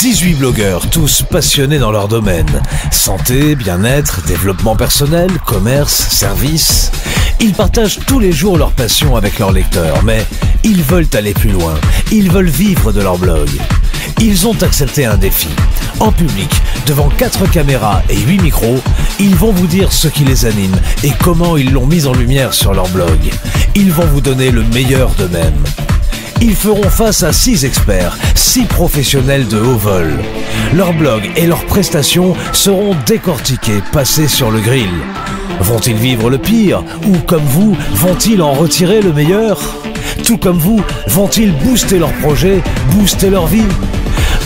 18 blogueurs, tous passionnés dans leur domaine. Santé, bien-être, développement personnel, commerce, services. Ils partagent tous les jours leur passion avec leurs lecteurs, mais ils veulent aller plus loin. Ils veulent vivre de leur blog. Ils ont accepté un défi. En public, devant 4 caméras et 8 micros, ils vont vous dire ce qui les anime et comment ils l'ont mis en lumière sur leur blog. Ils vont vous donner le meilleur d'eux-mêmes. Ils feront face à 6 experts, 6 professionnels de haut vol. Leurs blogs et leurs prestations seront décortiqués, passés sur le grill. Vont-ils vivre le pire? Ou comme vous, vont-ils en retirer le meilleur? Tout comme vous, vont-ils booster leur projet, booster leur vie?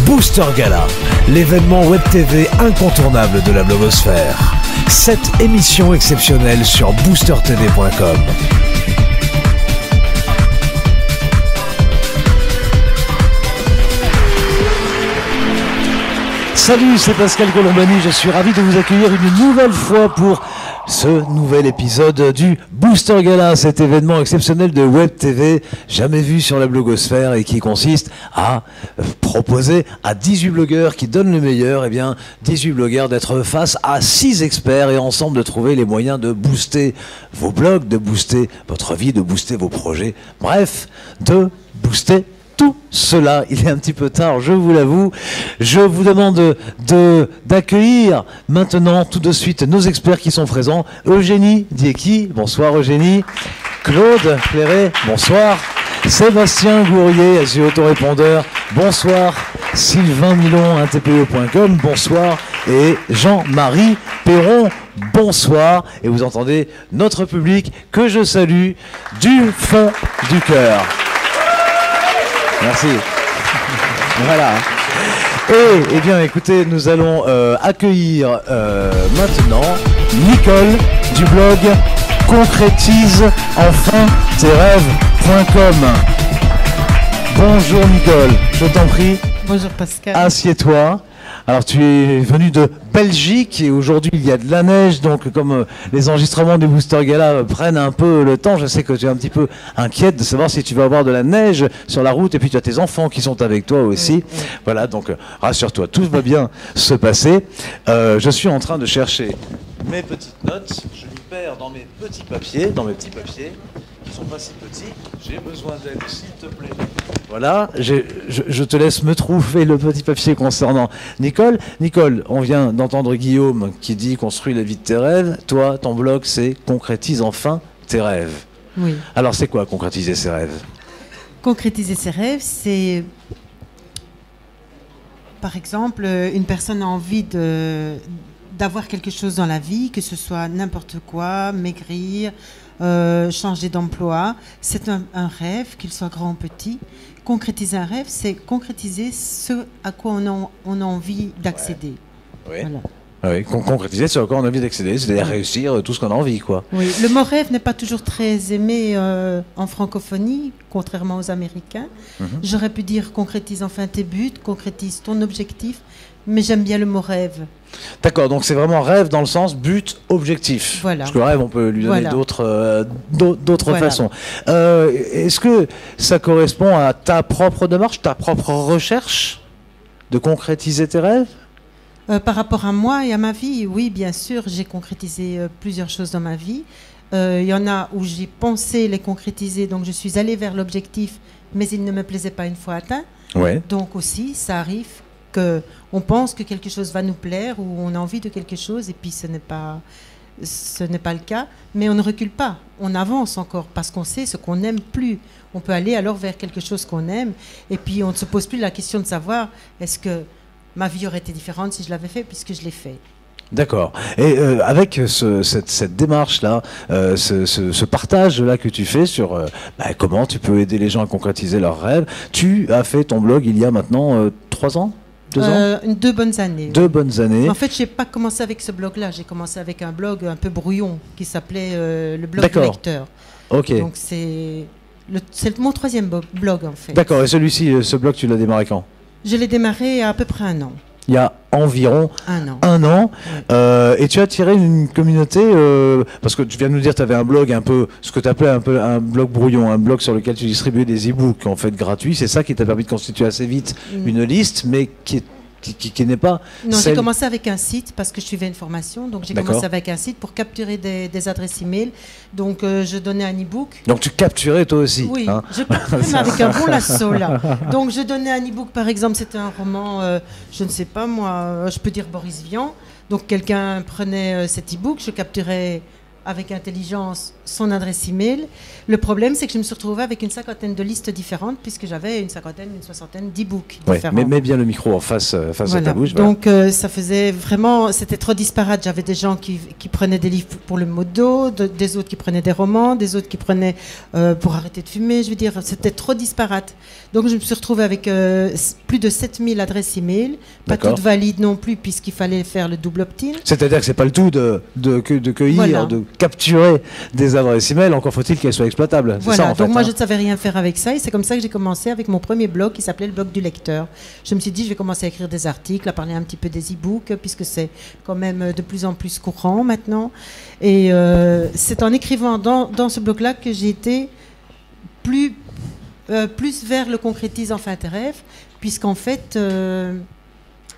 Booster Gala, l'événement web TV incontournable de la blogosphère. 7 émissions exceptionnelles sur boostertv.com. Salut, c'est Pascal Colombani, je suis ravi de vous accueillir une nouvelle fois pour ce nouvel épisode du Booster Gala, cet événement exceptionnel de Web TV jamais vu sur la blogosphère et qui consiste à proposer à 18 blogueurs qui donnent le meilleur, 18 blogueurs d'être face à 6 experts et ensemble de trouver les moyens de booster vos blogs, de booster votre vie, de booster vos projets, bref, de booster tout cela. Il est un petit peu tard, je vous l'avoue. Je vous demande d'accueillir maintenant tout de suite nos experts qui sont présents. Eugénie Dieki, bonsoir Eugénie. Claude Clairet, bonsoir. Sébastien Gourrier, Azure Autorépondeur, bonsoir. Sylvain Milon, intpo.com, bonsoir. Et Jean-Marie Perron, bonsoir. Et vous entendez notre public que je salue du fond du cœur. Merci. Voilà. Et bien, écoutez, nous allons accueillir maintenant Nicole du blog concrétise enfin tes rêves.com. Bonjour Nicole, je t'en prie. Bonjour Pascal. Assieds-toi. Alors tu es venu de Belgique et aujourd'hui il y a de la neige, donc comme les enregistrements du Booster Gala prennent un peu le temps, je sais que tu es un petit peu inquiète de savoir si tu vas avoir de la neige sur la route et puis tu as tes enfants qui sont avec toi aussi. Oui. Voilà, donc rassure-toi, tout va bien se passer. Je suis en train de chercher mes petites notes, je m'y perds dans mes petits papiers, qui sont pas si petits. J'ai besoin d'aide, s'il te plaît. Voilà, je te laisse me trouver le petit papier concernant Nicole. Nicole, on vient d'entendre Guillaume qui dit « Construis la vie de tes rêves ». Toi, ton blog, c'est « Concrétise enfin tes rêves ». Oui. Alors, c'est quoi concrétiser ses rêves? Concrétiser ses rêves, c'est... Par exemple, une personne a envie d'avoir quelque chose dans la vie, que ce soit n'importe quoi, maigrir, changer d'emploi. C'est un rêve, qu'il soit grand ou petit. Concrétiser un rêve, c'est concrétiser ce à quoi on a envie d'accéder. Ouais. Oui. Voilà. Oui, concrétiser ce à quoi on a envie d'accéder, c'est-à-dire réussir tout ce qu'on a envie, quoi. Oui. Le mot rêve n'est pas toujours très aimé en francophonie, contrairement aux Américains. J'aurais pu dire concrétise enfin tes buts, concrétise ton objectif, mais j'aime bien le mot rêve. D'accord, donc c'est vraiment rêve dans le sens but, objectif. Voilà. Parce que le rêve, on peut lui donner d'autres façons. Est-ce que ça correspond à ta propre démarche, ta propre recherche de concrétiser tes rêves? Par rapport à moi et à ma vie, oui, bien sûr, j'ai concrétisé plusieurs choses dans ma vie. Il y en a où j'ai pensé les concrétiser, donc je suis allée vers l'objectif, mais il ne me plaisait pas une fois atteint. Ouais. Donc aussi, ça arrive qu'on pense que quelque chose va nous plaire ou on a envie de quelque chose et puis ce n'est pas le cas, mais on ne recule pas, on avance encore parce qu'on sait ce qu'on n'aime plus. On peut aller alors vers quelque chose qu'on aime et puis on ne se pose plus la question de savoir est-ce que ma vie aurait été différente si je l'avais fait puisque je l'ai fait. D'accord. Et avec cette démarche-là, ce partage-là que tu fais sur comment tu peux aider les gens à concrétiser leurs rêves, tu as fait ton blog il y a maintenant 3 ans? 2 ans? 2 bonnes années. 2 bonnes années. En fait, je n'ai pas commencé avec ce blog-là. J'ai commencé avec un blog un peu brouillon qui s'appelait le blog du lecteur. Ok. Donc c'est mon 3e blog en fait. D'accord. Et celui-ci, ce blog, tu l'as démarré quand? Je l'ai démarré à peu près 1 an. il y a environ 1 an. 1 an. Ouais. Et tu as tiré une communauté, parce que tu viens de nous dire que tu avais un blog un peu, ce que tu appelais un peu un blog brouillon, un blog sur lequel tu distribuais des e-books en fait gratuits. C'est ça qui t'a permis de constituer assez vite une liste, mais qui n'est pas... Non, j'ai commencé avec un site parce que je suivais une formation. Donc j'ai commencé avec un site pour capturer des adresses email. Donc je donnais un e-book. Donc tu capturais toi aussi. Oui, hein. je capturais mais avec un bon lasso là. Donc je donnais un e-book, par exemple, c'était un roman, je ne sais pas moi, je peux dire Boris Vian. Donc quelqu'un prenait cet e-book, je capturais avec intelligence son adresse email. Le problème, c'est que je me suis retrouvée avec une 50aine de listes différentes, puisque j'avais une 60aine d'e-books différents. Mets bien le micro en face de ta bouche. Donc ça faisait vraiment, c'était trop disparate. J'avais des gens qui prenaient des livres pour le mot d'eau, des autres qui prenaient des romans, des autres qui prenaient pour arrêter de fumer. Je veux dire, c'était trop disparate. Donc je me suis retrouvée avec plus de 7000 adresses email, pas toutes valides non plus, puisqu'il fallait faire le double opt-in. C'est-à-dire que c'est pas le tout de cueillir, de capturer des adresses email, encore faut-il qu'elles soient exploitables. Voilà, ça, en donc fait, moi je ne savais rien faire avec ça et c'est comme ça que j'ai commencé avec mon premier blog qui s'appelait le blog du lecteur. Je me suis dit je vais commencer à écrire des articles, à parler un petit peu des e-books puisque c'est quand même de plus en plus courant maintenant. Et c'est en écrivant dans ce blog-là que j'ai été plus vers le concrétise enfin tes rêves, puisqu'en fait...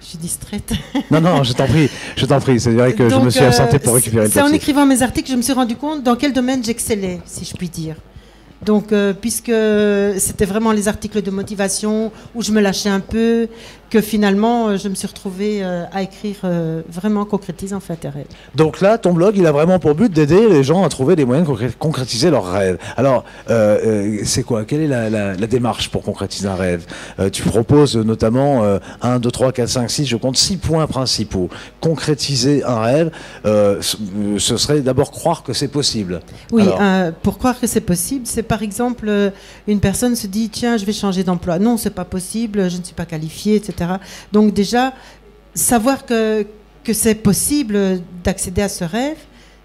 Je suis distraite. Non, je t'en prie. C'est vrai que je me suis absenté pour récupérer le papier. C'est en écrivant mes articles que je me suis rendu compte dans quel domaine j'excellais, si je puis dire. Donc, puisque c'était vraiment les articles de motivation où je me lâchais un peu, que finalement, je me suis retrouvée à écrire vraiment concrétise enfin tes rêves. Donc là, ton blog, il a vraiment pour but d'aider les gens à trouver des moyens de concrétiser leurs rêves. Alors, c'est quoi? Quelle est la démarche pour concrétiser un rêve? Tu proposes notamment 1, 2, 3, 4, 5, 6, je compte 6 points principaux. Concrétiser un rêve, ce serait d'abord croire que c'est possible. Oui, pour croire que c'est possible, c'est par exemple, une personne se dit, tiens, je vais changer d'emploi. Non, c'est pas possible, je ne suis pas qualifiée, etc. Donc déjà, savoir que c'est possible d'accéder à ce rêve,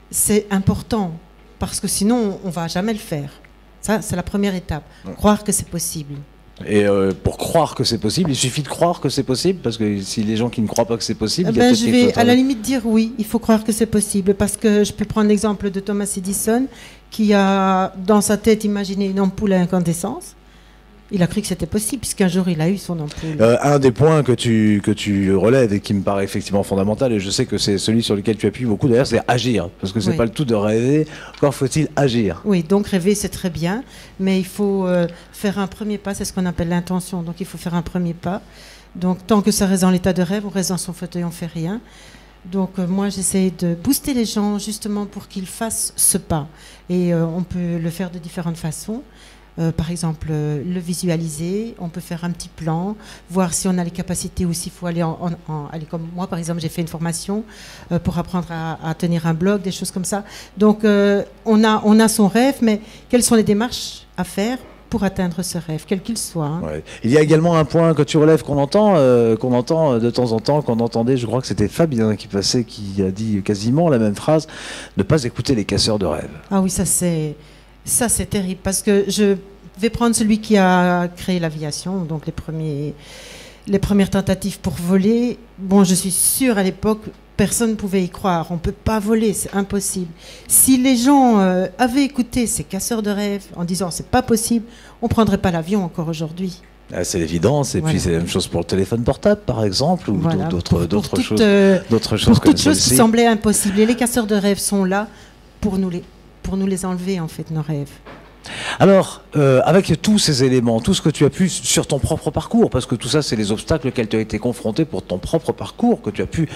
c'est important, parce que sinon, on va jamais le faire. Ça, c'est la première étape, croire que c'est possible. Et pour croire que c'est possible, il suffit de croire que c'est possible, parce que si les gens qui ne croient pas que c'est possible, je vais à la limite dire oui, il faut croire que c'est possible, parce que je peux prendre l'exemple de Thomas Edison, qui a dans sa tête imaginé une ampoule à incandescence. Il a cru que c'était possible, puisqu'un jour il a eu son ampoule. Un des points que tu relèves et qui me paraît effectivement fondamental, et je sais que c'est celui sur lequel tu appuies beaucoup d'ailleurs, c'est agir. Parce que c'est pas le tout de rêver, encore faut-il agir. Oui, donc rêver c'est très bien, mais il faut faire un premier pas, c'est ce qu'on appelle l'intention. Donc il faut faire un premier pas. Donc tant que ça reste dans l'état de rêve, on reste dans son fauteuil, on fait rien. Donc moi j'essaie de booster les gens justement pour qu'ils fassent ce pas. Et on peut le faire de différentes façons. Par exemple, le visualiser, on peut faire un petit plan, voir si on a les capacités ou s'il faut aller aller comme moi, par exemple, j'ai fait une formation pour apprendre à tenir un blog, des choses comme ça. Donc, on a son rêve, mais quelles sont les démarches à faire pour atteindre ce rêve, quel qu'il soit. Hein. Ouais. Il y a également un point que tu relèves qu'on entend de temps en temps, qu'on entendait, je crois que c'était Fabien qui passait, qui a dit quasiment la même phrase, ne pas écouter les casseurs de rêves. Ah oui, ça c'est terrible, parce que je vais prendre celui qui a créé l'aviation, donc les premières tentatives pour voler. Bon, je suis sûre à l'époque, personne ne pouvait y croire. On ne peut pas voler, c'est impossible. Si les gens avaient écouté ces casseurs de rêves en disant c'est pas possible, on ne prendrait pas l'avion encore aujourd'hui. Ah, c'est l'évidence, et puis c'est la même chose pour le téléphone portable, par exemple, ou d'autres choses. Pour toutes choses qui semblaient impossibles. Et les casseurs de rêves sont là pour nous les enlever, en fait, nos rêves. Alors, avec tous ces éléments, tout ce que tu as pu sur ton propre parcours, parce que tout ça, c'est les obstacles auxquels tu as été confronté pour ton propre parcours, que tu as pu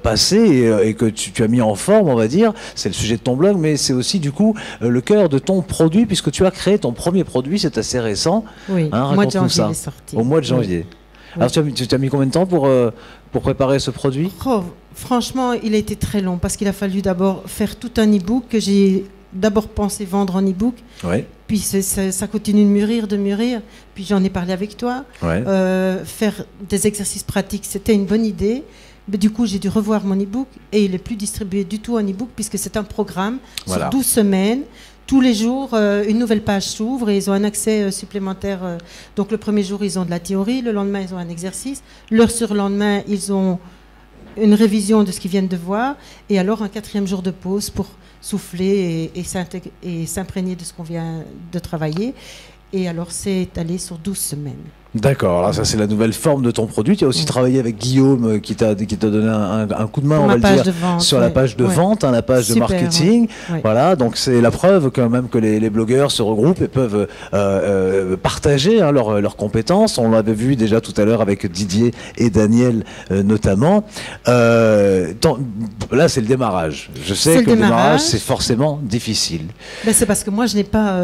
passer et que tu as mis en forme, on va dire. C'est le sujet de ton blog, mais c'est aussi, du coup, le cœur de ton produit, puisque tu as créé ton premier produit, c'est assez récent. Oui, au mois de janvier, il est sorti. Au mois de janvier. Oui. Alors, tu as mis combien de temps pour préparer ce produit ? Franchement, il a été très long, parce qu'il a fallu d'abord faire tout un e-book que j'ai d'abord pensé vendre en e-book, puis ça continue de mûrir, puis j'en ai parlé avec toi. Faire des exercices pratiques, c'était une bonne idée, mais du coup j'ai dû revoir mon e-book et il n'est plus distribué du tout en e-book puisque c'est un programme sur 12 semaines. tous les jours, une nouvelle page s'ouvre et ils ont un accès supplémentaire. Donc le premier jour, ils ont de la théorie, le lendemain, ils ont un exercice, le surlendemain, ils ont une révision de ce qu'ils viennent de voir, et alors un 4e jour de pause pour souffler et s'imprégner de ce qu'on vient de travailler. Et alors c'est étalé sur 12 semaines. D'accord, alors ça c'est la nouvelle forme de ton produit. Tu as aussi travaillé avec Guillaume qui t'a donné un coup de main, Pour on va ma le page dire, de vente, sur la page de vente, la page Super, de marketing. ouais. Voilà, donc c'est la preuve quand même que les blogueurs se regroupent et peuvent partager leurs compétences. On l'avait vu déjà tout à l'heure avec Didier et Daniel notamment. Là c'est le démarrage. Je sais que le démarrage c'est forcément difficile. Ben, c'est parce que moi je n'ai pas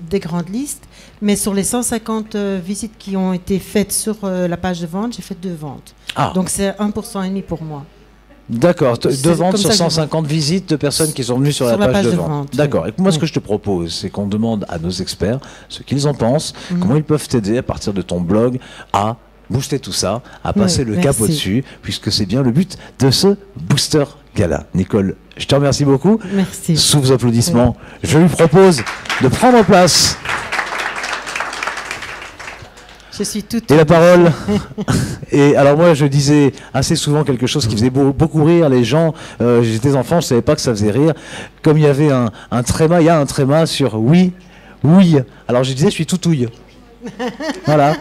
des grandes listes. Mais sur les 150 visites qui ont été faites sur la page de vente, j'ai fait 2 ventes. Ah. Donc c'est 1,5% pour moi. D'accord, 2 ventes sur 150 visites de personnes qui sont venues sur la page de vente. D'accord, et moi ce que je te propose, c'est qu'on demande à nos experts ce qu'ils en pensent, comment ils peuvent t'aider à partir de ton blog à booster tout ça, à passer le cap au-dessus, puisque c'est bien le but de ce Booster Gala. Nicole, je te remercie beaucoup. Merci. Sous vos applaudissements, je lui propose de prendre place. Je suis toute. Et la parole. Et alors moi je disais assez souvent quelque chose qui faisait beaucoup rire les gens. J'étais enfant, je savais pas que ça faisait rire. Comme il y avait un tréma, il y a un tréma sur oui, oui. Alors je disais je suis toutouille. Voilà.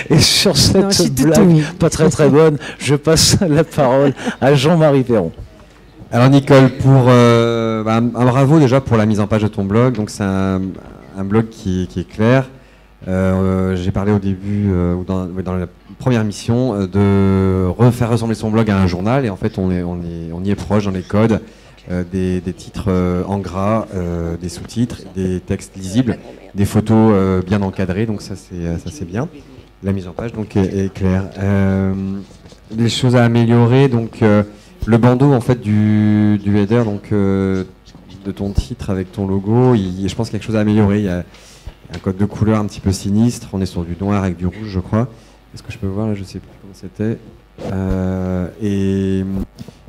Et sur cette blague pas très bonne, je passe la parole à Jean-Marie Perron. Alors Nicole, pour un bravo déjà pour la mise en page de ton blog. Donc c'est un blog qui est clair. J'ai parlé au début, ou dans la première mission, de refaire ressembler son blog à un journal, et en fait on y est proche dans les codes, des titres en gras, des sous-titres, des textes lisibles, des photos bien encadrées, donc ça c'est bien. La mise en page donc est claire. Les choses à améliorer, donc le bandeau en fait du header, donc de ton titre avec ton logo, je pense qu'il y a quelque chose à améliorer. Il y a un code de couleur un petit peu sinistre, on est sur du noir avec du rouge je crois. Est-ce que je peux voir là, je sais plus comment c'était. Et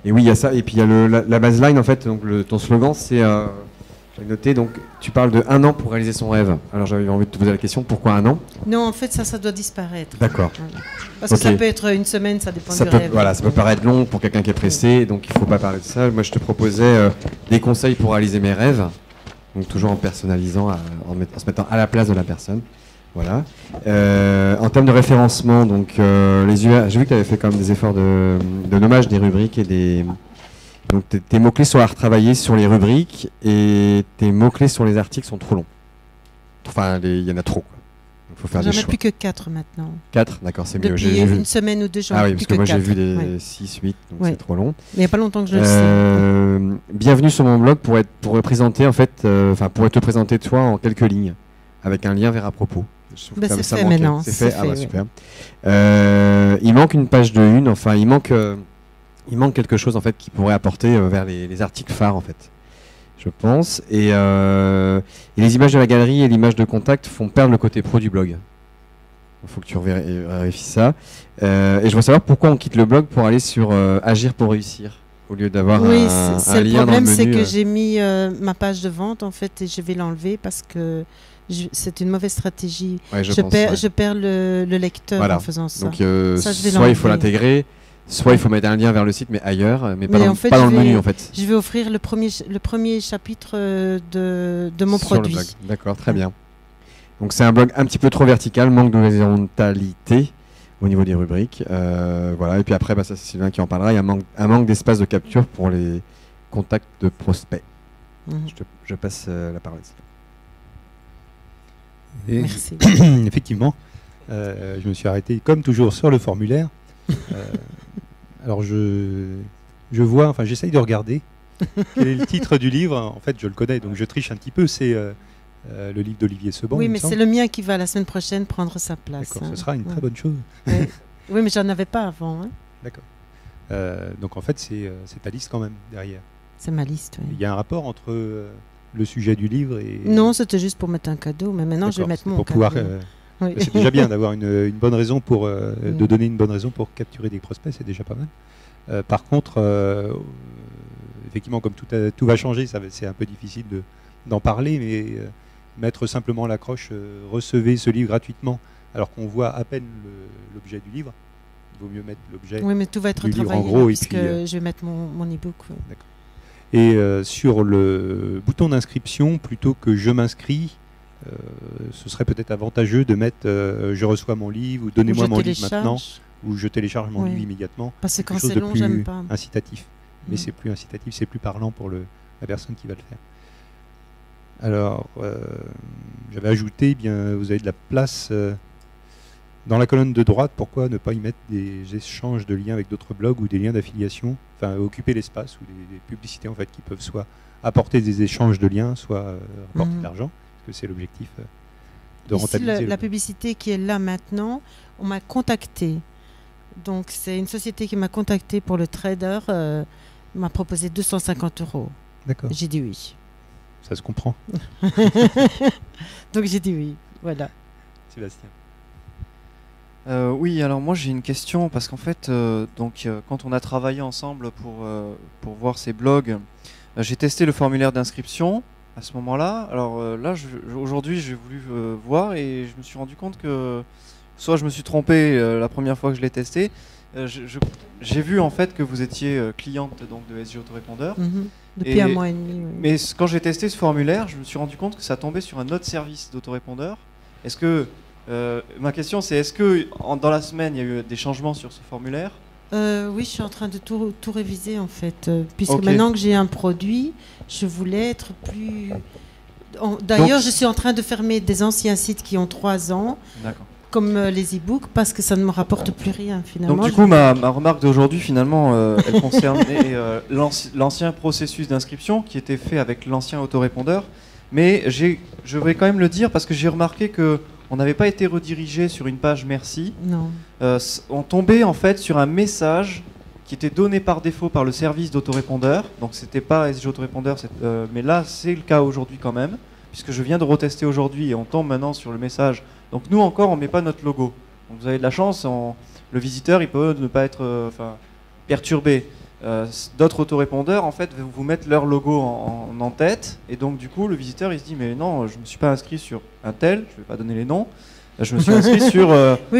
oui il y a ça, et puis il y a la baseline en fait, donc ton slogan c'est, j'ai noté, donc tu parles de 1 an pour réaliser son rêve. Alors j'avais envie de te poser la question, pourquoi 1 an? Non en fait ça doit disparaître. D'accord. Parce que ça peut être une semaine, ça dépend du rêve. Voilà, ça peut paraître long pour quelqu'un qui est pressé, donc il ne faut pas parler de ça. Moi je te proposais des conseils pour réaliser mes rêves. Donc toujours en personnalisant, en se mettant à la place de la personne. Voilà. En termes de référencement, donc j'ai vu que tu avais fait quand même des efforts de nommage des rubriques et donc tes mots-clés sont à retravailler sur les rubriques, et tes mots-clés sur les articles sont trop longs. Enfin, il y en a trop, quoi. Il faut faire des choix. J'en ai plus que 4 maintenant. 4, d'accord, c'est mieux. Depuis une semaine ou 2 jours. Ah oui, parce que moi j'ai vu les 6, 8, donc c'est trop long. Mais il n'y a pas longtemps que je le sais. Bienvenue sur mon blog pour représenter en fait, pour te présenter toi en quelques lignes, avec un lien vers à propos. C'est fait maintenant. C'est fait, ah bah super. Il manque une page de une, enfin il manque quelque chose en fait qui pourrait apporter vers les articles phares en fait. Je pense, et les images de la galerie et l'image de contact font perdre le côté pro du blog. Il faut que tu vérifies ça. Et je veux savoir pourquoi on quitte le blog pour aller sur Agir pour réussir, au lieu d'avoir un lien dans le menu. Le problème, c'est que j'ai mis ma page de vente en fait, et je vais l'enlever parce que c'est une mauvaise stratégie. Ouais, je perds le lecteur en faisant ça. Donc soit il faut l'intégrer, soit il faut mettre un lien vers le site, mais ailleurs, mais pas dans le menu en fait. Je vais offrir le premier chapitre de mon produit. Le blog. D'accord, très bien. Donc c'est un blog un petit peu trop vertical, manque d'horizontalité au niveau des rubriques. Voilà. Et puis après, ça c'est Sylvain qui en parlera. Il y a un manque d'espace de capture pour les contacts de prospects. Je passe la parole. Merci. Effectivement, je me suis arrêté comme toujours sur le formulaire. Alors je vois, enfin j'essaye de regarder quel est le titre du livre. En fait, je le connais, donc je triche un petit peu. C'est le livre d'Olivier Seban. Oui, mais c'est le mien qui va la semaine prochaine prendre sa place. D'accord, ce sera une très bonne chose. Oui, mais j'en avais pas avant. Hein. D'accord. Donc en fait, c'est ta liste quand même derrière. C'est ma liste. Oui. Il y a un rapport entre le sujet du livre et. Non, c'était juste pour mettre un cadeau, mais maintenant je vais mettre mon pour cadeau. Pouvoir, oui. C'est déjà bien d'avoir une bonne raison pour de donner une bonne raison pour capturer des prospects, c'est déjà pas mal. Par contre, effectivement, comme tout va changer, c'est un peu difficile d'en parler, mais mettre simplement l'accroche recevez ce livre gratuitement, alors qu'on voit à peine l'objet du livre. Il vaut mieux mettre l'objet. Oui, mais tout va être du livre travaillé en gros, là, et puisque puis, je vais mettre mon e-book. Ouais. D'accord. Et sur le bouton d'inscription, plutôt que je m'inscris, ce serait peut-être avantageux de mettre je reçois mon livre ou donnez-moi mon livre maintenant, ou je télécharge mon livre immédiatement. Parce que quand Quelque chose c'est de long, plus j'aime pas. incitatif. Mais c'est plus incitatif, c'est plus parlant pour la personne qui va le faire. Alors, j'avais ajouté, bien, vous avez de la place dans la colonne de droite. Pourquoi ne pas y mettre des échanges de liens avec d'autres blogs ou des liens d'affiliation, enfin occuper l'espace ou des publicités en fait qui peuvent soit apporter des échanges de liens, soit apporter de l'argent, parce que c'est l'objectif de rentabiliser. La publicité qui est là maintenant, on m'a contacté. Donc c'est une société qui m'a contacté pour le trader, m'a proposé 250 €. D'accord. J'ai dit oui. Ça se comprend. Donc j'ai dit oui, voilà. Sébastien. Oui, alors moi j'ai une question parce qu'en fait, quand on a travaillé ensemble pour voir ces blogs, j'ai testé le formulaire d'inscription à ce moment-là. Alors là, aujourd'hui, j'ai voulu voir et je me suis rendu compte que soit je me suis trompé la première fois que je l'ai testé. J'ai vu en fait que vous étiez cliente donc de SG Autorépondeur. Depuis 1 mois et demi. Oui. Mais quand j'ai testé ce formulaire, je me suis rendu compte que ça tombait sur un autre service d'autorépondeur. Est-ce que ma question c'est est-ce que dans la semaine il y a eu des changements sur ce formulaire? Oui, je suis en train de tout réviser en fait, puisque maintenant que j'ai un produit, je voulais être plus. D'ailleurs, je suis en train de fermer des anciens sites qui ont 3 ans. D'accord. Comme les e-books, parce que ça ne me rapporte plus rien finalement. Donc du coup, ma remarque d'aujourd'hui, finalement, elle concernait l'ancien processus d'inscription qui était fait avec l'ancien autorépondeur. Mais je vais quand même le dire parce que j'ai remarqué qu'on n'avait pas été redirigé sur une page merci. Non. On tombait en fait sur un message qui était donné par défaut par le service d'autorépondeur. Donc c'était pas SG Autorépondeur, mais là c'est le cas aujourd'hui quand même, puisque je viens de retester aujourd'hui et on tombe maintenant sur le message. Donc nous encore on ne met pas notre logo. Donc vous avez de la chance, le visiteur il peut ne pas être perturbé. D'autres autorépondeurs en fait vous mettre leur logo en tête et donc du coup le visiteur il se dit mais non je ne me suis pas inscrit sur un tel, je ne vais pas donner les noms, je me suis inscrit sur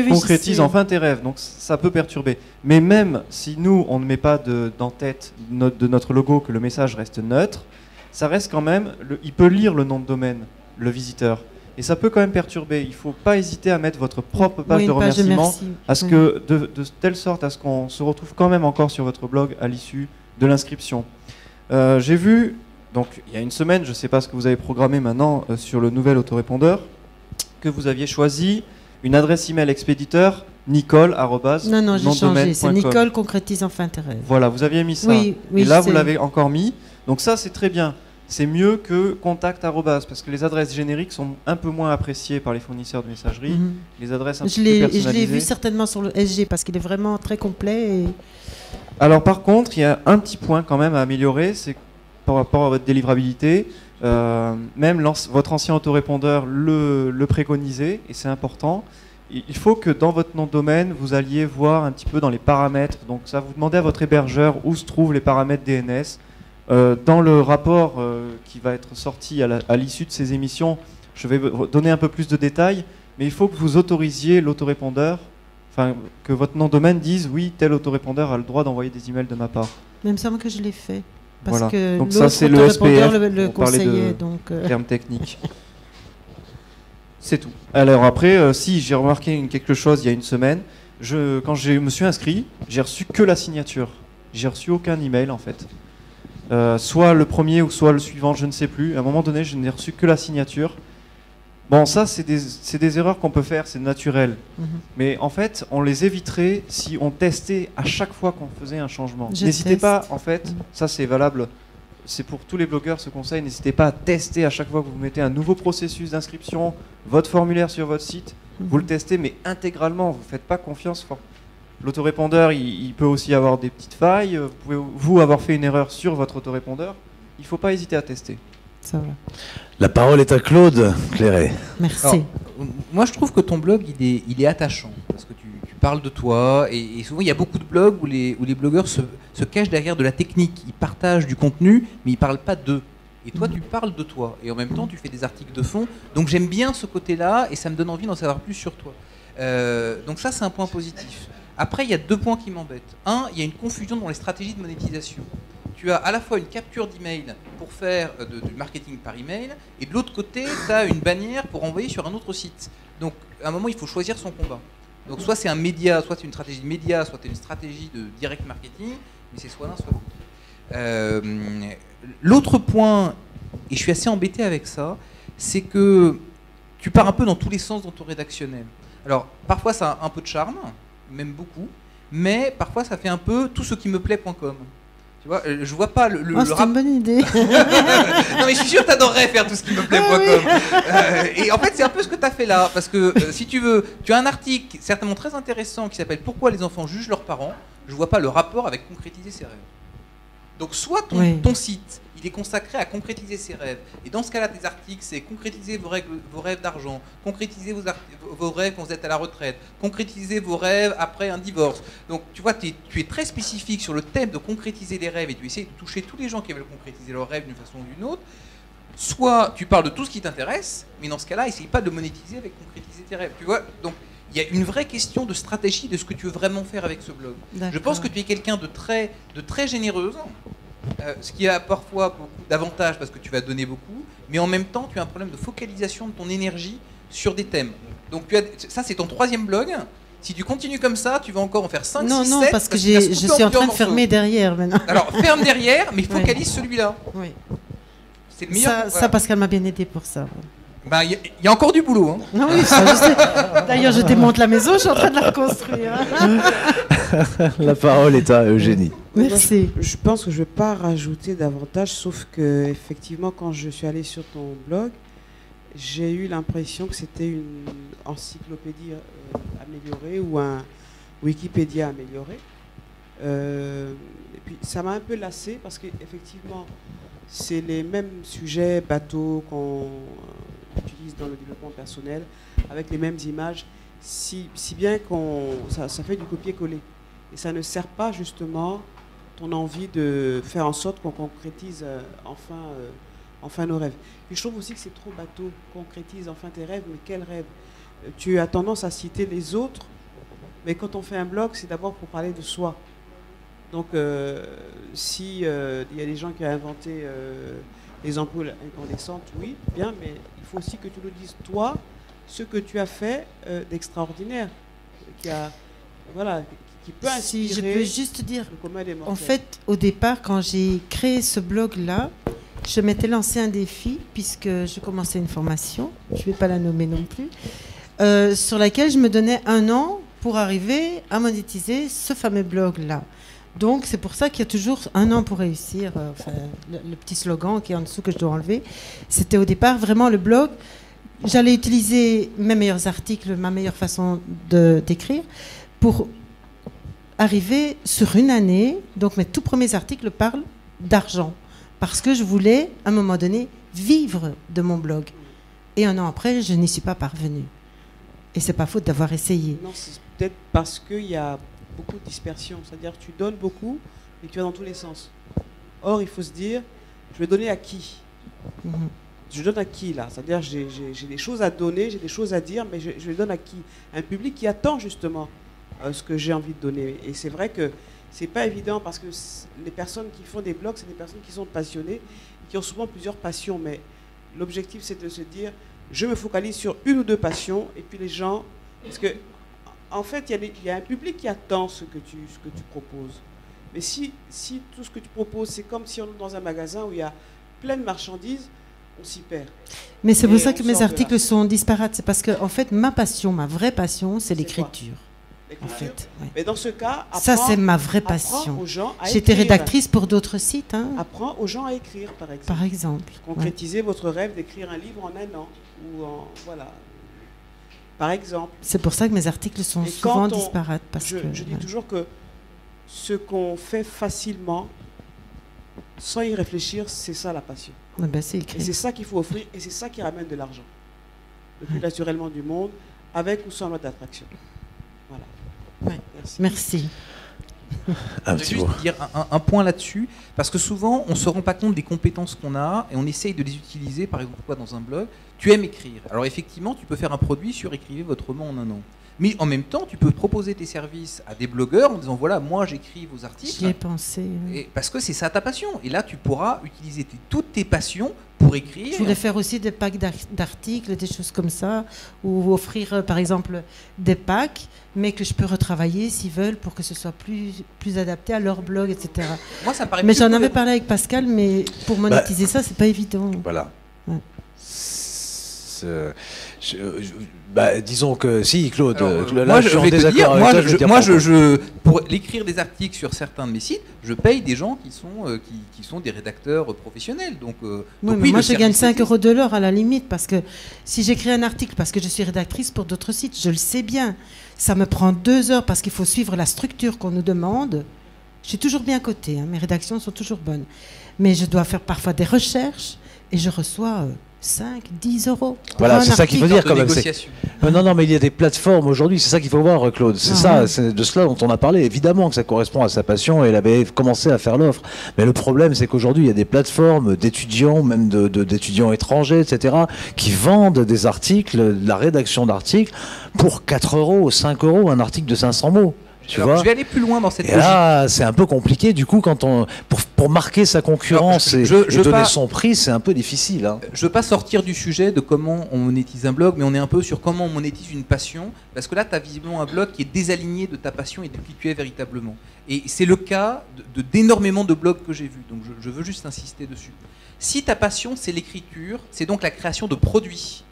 concrétise enfin tes rêves, donc ça peut perturber. Mais même si nous on ne met pas en tête de notre logo, que le message reste neutre, ça reste quand même, il peut lire le nom de domaine, le visiteur. Et ça peut quand même perturber. Il ne faut pas hésiter à mettre votre propre page de remerciement, de telle sorte à ce qu'on se retrouve quand même encore sur votre blog à l'issue de l'inscription. J'ai vu, donc il y a une semaine, je ne sais pas ce que vous avez programmé maintenant sur le nouvel autorépondeur, que vous aviez choisi une adresse email expéditeur Nicole Non, j'ai changé. C'est Nicole concrétise enfin tes rêves. Voilà, vous aviez mis ça. Oui, et là, vous l'avez encore mis. Donc ça, c'est très bien. C'est mieux que contact arrobase, parce que les adresses génériques sont un peu moins appréciées par les fournisseurs de messagerie. Les adresses un peu plus personnalisées. Je l'ai vu certainement sur le SG parce qu'il est vraiment très complet. Alors par contre, il y a un petit point quand même à améliorer, c'est par rapport à votre délivrabilité. Même votre ancien autorépondeur le préconisait, et c'est important. Il faut que dans votre nom de domaine, vous alliez voir un petit peu dans les paramètres. Donc ça, vous demandez à votre hébergeur où se trouvent les paramètres DNS. Dans le rapport qui va être sorti à l'issue de ces émissions, je vais donner un peu plus de détails, mais il faut que vous autorisiez l'autorépondeur, enfin que votre nom de domaine dise oui, tel autorépondeur a le droit d'envoyer des emails de ma part. Mais il me semble que je l'ai fait. Parce voilà. que donc ça c'est le SPF, le on parlait conseillait. De termes techniques. C'est tout. Alors après, si j'ai remarqué quelque chose il y a une semaine, quand je me suis inscrit, j'ai reçu que la signature. J'ai reçu aucun email en fait. Soit le premier ou soit le suivant, je ne sais plus. À un moment donné, je n'ai reçu que la signature. Bon, ça, c'est des erreurs qu'on peut faire, c'est naturel. Mais en fait, on les éviterait si on testait à chaque fois qu'on faisait un changement. N'hésitez pas, en fait, ça c'est valable, c'est pour tous les blogueurs ce conseil, n'hésitez pas à tester à chaque fois que vous mettez un nouveau processus d'inscription, votre formulaire sur votre site, vous le testez, mais intégralement, vous ne faites pas confiance. L'autorépondeur, il peut aussi avoir des petites failles. Vous pouvez avoir fait une erreur sur votre autorépondeur. Il ne faut pas hésiter à tester. Ça va. La parole est à Claude Clairet. Merci. Alors, moi, je trouve que ton blog, il est attachant. Parce que tu parles de toi. Et souvent, il y a beaucoup de blogs où les blogueurs se cachent derrière de la technique. Ils partagent du contenu, mais ils ne parlent pas d'eux. Et toi, tu parles de toi. Et en même temps, tu fais des articles de fond. Donc j'aime bien ce côté-là et ça me donne envie d'en savoir plus sur toi. Donc ça, c'est un point positif. Après, il y a 2 points qui m'embêtent. Un, il y a une confusion dans les stratégies de monétisation. Tu as à la fois une capture d'email pour faire du marketing par email, et de l'autre côté, tu as une bannière pour envoyer sur un autre site. Donc, à un moment, il faut choisir son combat. Donc, soit c'est un média, soit c'est une stratégie de média, soit c'est une stratégie de direct marketing, mais c'est soit l'un, soit l'autre. L'autre point, et je suis assez embêté avec ça, c'est que tu pars un peu dans tous les sens dans ton rédactionnel. Alors, parfois, ça a un peu de charme, même beaucoup, mais parfois, ça fait un peu tout ce qui me plaît.com. Tu vois, je vois pas le c'est une bonne idée. Non mais je suis sûr que t'adorerais faire tout ce qui me plaît.com. Et en fait c'est un peu ce que t'as fait là, parce que si tu veux, tu as un article certainement très intéressant qui s'appelle Pourquoi les enfants jugent leurs parents. Je vois pas le rapport avec concrétiser ses rêves. Donc soit ton site, il est consacré à concrétiser ses rêves. Et dans ce cas-là, tes articles, c'est concrétiser vos rêves d'argent, concrétiser vos rêves quand vous êtes à la retraite, concrétiser vos rêves après un divorce. Donc tu vois, tu es très spécifique sur le thème de concrétiser les rêves et tu essaies de toucher tous les gens qui veulent concrétiser leurs rêves d'une façon ou d'une autre. Soit tu parles de tout ce qui t'intéresse, mais dans ce cas-là, essaye pas de monétiser avec concrétiser tes rêves. Tu vois, donc il y a une vraie question de stratégie de ce que tu veux vraiment faire avec ce blog. Je pense que tu es quelqu'un de très généreuse, ce qui a parfois beaucoup d'avantages parce que tu vas donner beaucoup, mais en même temps, tu as un problème de focalisation de ton énergie sur des thèmes. Donc ça, c'est ton 3e blog. Si tu continues comme ça, tu vas encore en faire 5, 6, 7. Non, parce que je suis en train de fermer derrière maintenant. Alors, ferme derrière, mais focalise celui-là. Oui. C'est le meilleur. Ça, Pascal m'a bien aidé pour ça. Ben, y a encore du boulot. Hein. Non, oui, ça, je sais. D'ailleurs, je démonte la maison, je suis en train de la reconstruire. La parole est à Eugénie. Merci. Je pense que je ne vais pas rajouter davantage, sauf que effectivement, quand je suis allée sur ton blog, j'ai eu l'impression que c'était une encyclopédie améliorée ou un Wikipédia amélioré. Et puis, ça m'a un peu lassé parce qu'effectivement, c'est les mêmes sujets bateaux qu'on utilise dans le développement personnel, avec les mêmes images, si bien ça fait du copier-coller. Et ça ne sert pas justement ton envie de faire en sorte qu'on concrétise enfin nos rêves. Puis je trouve aussi que c'est trop bateau, concrétise enfin tes rêves, mais quels rêves? Tu as tendance à citer les autres, mais quand on fait un blog, c'est d'abord pour parler de soi. Donc, si il y a des gens qui ont inventé les ampoules incandescentes, oui, bien, mais il faut aussi que tu nous dises, toi, ce que tu as fait d'extraordinaire, qui peut inspirer. Si je peux juste dire, le commun des mortels. En fait, au départ, quand j'ai créé ce blog-là, je m'étais lancé un défi, puisque je commençais une formation, je ne vais pas la nommer non plus, sur laquelle je me donnais 1 an pour arriver à monétiser ce fameux blog-là. Donc, c'est pour ça qu'il y a toujours 1 an pour réussir. Le petit slogan qui est en dessous que je dois enlever. C'était au départ vraiment le blog. J'allais utiliser mes meilleurs articles, ma meilleure façon d'écrire pour arriver sur une année. Donc, mes tout premiers articles parlent d'argent. Parce que je voulais, à un moment donné, vivre de mon blog. Et 1 an après, je n'y suis pas parvenue. Et c'est pas faute d'avoir essayé. Non, c'est peut-être parce qu'il y a beaucoup de dispersion, c'est-à-dire que tu donnes beaucoup, mais tu vas dans tous les sens. Or, il faut se dire, je vais donner à qui? Je donne à qui là? C'est-à-dire j'ai des choses à donner, j'ai des choses à dire, mais je les donne à qui? Un public qui attend justement ce que j'ai envie de donner. Et c'est vrai que c'est pas évident parce que les personnes qui font des blogs, c'est des personnes qui sont passionnées, qui ont souvent plusieurs passions, mais l'objectif c'est de se dire, je me focalise sur 1 ou 2 passions, et puis les gens, parce que en fait, il y a un public qui attend ce que tu proposes. Mais si tout ce que tu proposes, c'est comme si on est dans un magasin où il y a plein de marchandises, on s'y perd. Mais c'est pour ça que mes articles sont disparates. C'est parce que, en fait, ma vraie passion, c'est l'écriture. En fait, ouais. Mais dans ce cas, ça, c'est ma vraie passion. J'étais rédactrice pour d'autres sites. Hein. Apprends aux gens à écrire, par exemple. Par exemple. Concrétiser votre rêve d'écrire un livre en 1 an. Voilà. Par exemple. C'est pour ça que mes articles sont souvent disparates. Je dis toujours que ce qu'on fait facilement, sans y réfléchir, c'est ça la passion. C'est écrit. Et c'est ça qu'il faut offrir, et c'est ça qui ramène de l'argent. Le plus naturellement du monde, avec ou sans loi d'attraction. Voilà. Merci. Je vais juste dire un point là-dessus, parce que souvent on ne se rend pas compte des compétences qu'on a et on essaye de les utiliser, par exemple dans un blog. Tu aimes écrire. Alors effectivement, tu peux faire un produit sur écrivez votre roman en un an. Mais en même temps, tu peux proposer tes services à des blogueurs en disant voilà, moi j'écris vos articles. J'y ai pensé. Et parce que c'est ça ta passion. Et là, tu pourras utiliser toutes tes passions pour écrire. Je voulais faire aussi des packs d'articles, des choses comme ça, ou offrir par exemple des packs, mais que je peux retravailler s'ils veulent pour que ce soit plus adapté à leur blog, etc. Moi, ça me paraît mais plus j'en cool. avais parlé avec Pascal, mais pour monétiser ça, c'est pas évident. Voilà. Ouais. Disons que si, Claude. Alors, là, moi, je vais te dire, moi, pour écrire des articles sur certains de mes sites, je paye des gens qui sont des rédacteurs professionnels. Donc mais moi, je gagne 5 € de l'heure à la limite, parce que si j'écris un article, parce que je suis rédactrice pour d'autres sites, je le sais bien, ça me prend 2 heures parce qu'il faut suivre la structure qu'on nous demande. Je suis toujours bien cotée, hein, mes rédactions sont toujours bonnes. Mais je dois faire parfois des recherches et je reçois 5, 10 €. Voilà, c'est ça qu'il faut dire quand même. Non, mais il y a des plateformes aujourd'hui, c'est ça qu'il faut voir, Claude. C'est de cela dont on a parlé. Évidemment que ça correspond à sa passion et elle avait commencé à faire l'offre. Mais le problème, c'est qu'aujourd'hui, il y a des plateformes d'étudiants, même d'étudiants étrangers, etc., qui vendent des articles, de la rédaction d'articles, pour 4 €, 5 €, un article de 500 mots. Tu vois, je vais aller plus loin dans cette logique. Là, c'est un peu compliqué, du coup, quand pour marquer sa concurrence et donner son prix, c'est un peu difficile. Hein. Je veux pas sortir du sujet de comment on monétise un blog, mais on est un peu sur comment on monétise une passion, parce que là, tu as visiblement un blog qui est désaligné de ta passion et de qui tu es véritablement. Et c'est le cas d'énormément de blogs que j'ai vus, donc je veux juste insister dessus. Si ta passion, c'est l'écriture, c'est donc la création de produits,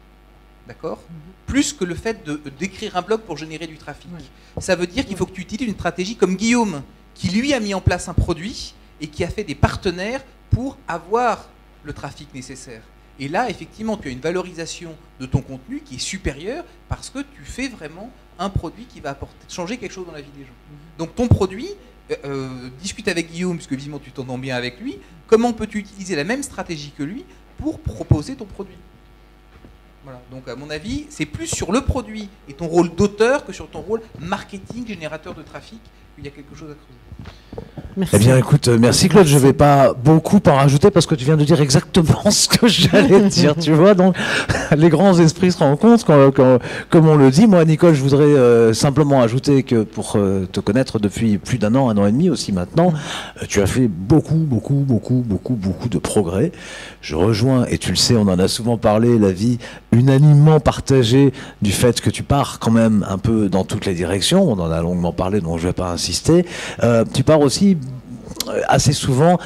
d'accord ? Plus que le fait d'écrire un blog pour générer du trafic. Oui. Ça veut dire qu'il faut que tu utilises une stratégie comme Guillaume, qui lui a mis en place un produit et qui a fait des partenaires pour avoir le trafic nécessaire. Et là, effectivement, tu as une valorisation de ton contenu qui est supérieure parce que tu fais vraiment un produit qui va changer quelque chose dans la vie des gens. Donc ton produit, discute avec Guillaume, puisque visiblement tu t'entends bien avec lui, comment peux-tu utiliser la même stratégie que lui pour proposer ton produit ? Voilà. Donc à mon avis, c'est plus sur le produit et ton rôle d'auteur que sur ton rôle marketing, générateur de trafic, qu'il y a quelque chose à creuser. Merci. Eh bien, écoute, merci Claude. Je ne vais pas beaucoup en rajouter parce que tu viens de dire exactement ce que j'allais dire, tu vois. Donc, les grands esprits se rencontrent, comme on le dit. Moi, Nicole, je voudrais simplement ajouter que pour te connaître depuis plus d'un an et demi aussi maintenant, tu as fait beaucoup de progrès. Je rejoins, et tu le sais, on en a souvent parlé, l'avis unanimement partagé du fait que tu pars quand même un peu dans toutes les directions. On en a longuement parlé, donc je ne vais pas insister. Tu pars aussi assez souvent,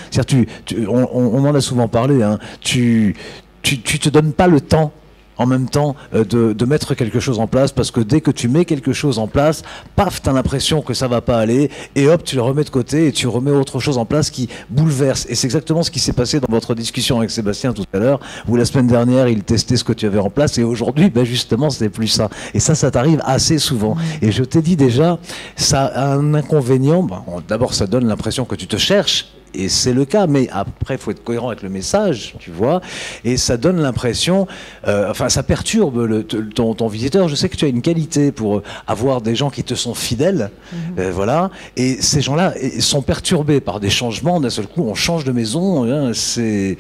on en a souvent parlé, hein, tu te donnes pas le temps en même temps de mettre quelque chose en place, parce que dès que tu mets quelque chose en place, paf, tu as l'impression que ça va pas aller, et hop, tu le remets de côté et tu remets autre chose en place qui bouleverse. Et c'est exactement ce qui s'est passé dans votre discussion avec Sébastien tout à l'heure, où la semaine dernière, il testait ce que tu avais en place, et aujourd'hui, justement, c'est plus ça. Et ça t'arrive assez souvent. Et je t'ai dit déjà, ça a un inconvénient. D'abord, ça donne l'impression que tu te cherches, et c'est le cas, mais après, il faut être cohérent avec le message, tu vois, et ça donne l'impression, ça perturbe ton visiteur. Je sais que tu as une qualité pour avoir des gens qui te sont fidèles, voilà, et ces gens-là sont perturbés par des changements. D'un seul coup, on change de maison, hein, c'est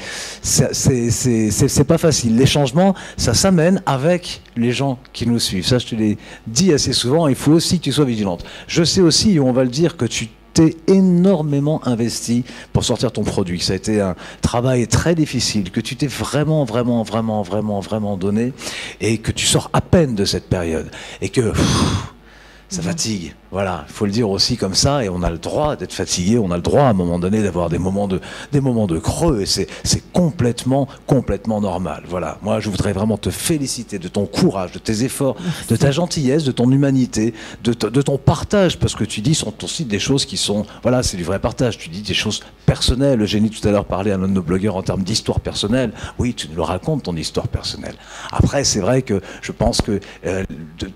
pas facile. Les changements, ça s'amène avec les gens qui nous suivent. Ça, je te l'ai dit assez souvent, il faut aussi que tu sois vigilante. Je sais aussi, et on va le dire, que tu t'es énormément investi pour sortir ton produit. Ça a été un travail très difficile, que tu t'es vraiment donné, et que tu sors à peine de cette période. Et que ça fatigue. Voilà, il faut le dire aussi comme ça, et on a le droit d'être fatigué, on a le droit à un moment donné d'avoir des moments de creux, et c'est complètement normal. Voilà, moi je voudrais vraiment te féliciter de ton courage, de tes efforts, de ta gentillesse, de ton humanité, de ton partage, parce que tu dis sur ton site des choses qui sont, voilà, c'est du vrai partage, tu dis des choses personnelles. Eugénie tout à l'heure parlait à l'un de nos blogueurs en termes d'histoire personnelle. Oui, tu nous racontes ton histoire personnelle. Après, c'est vrai que je pense que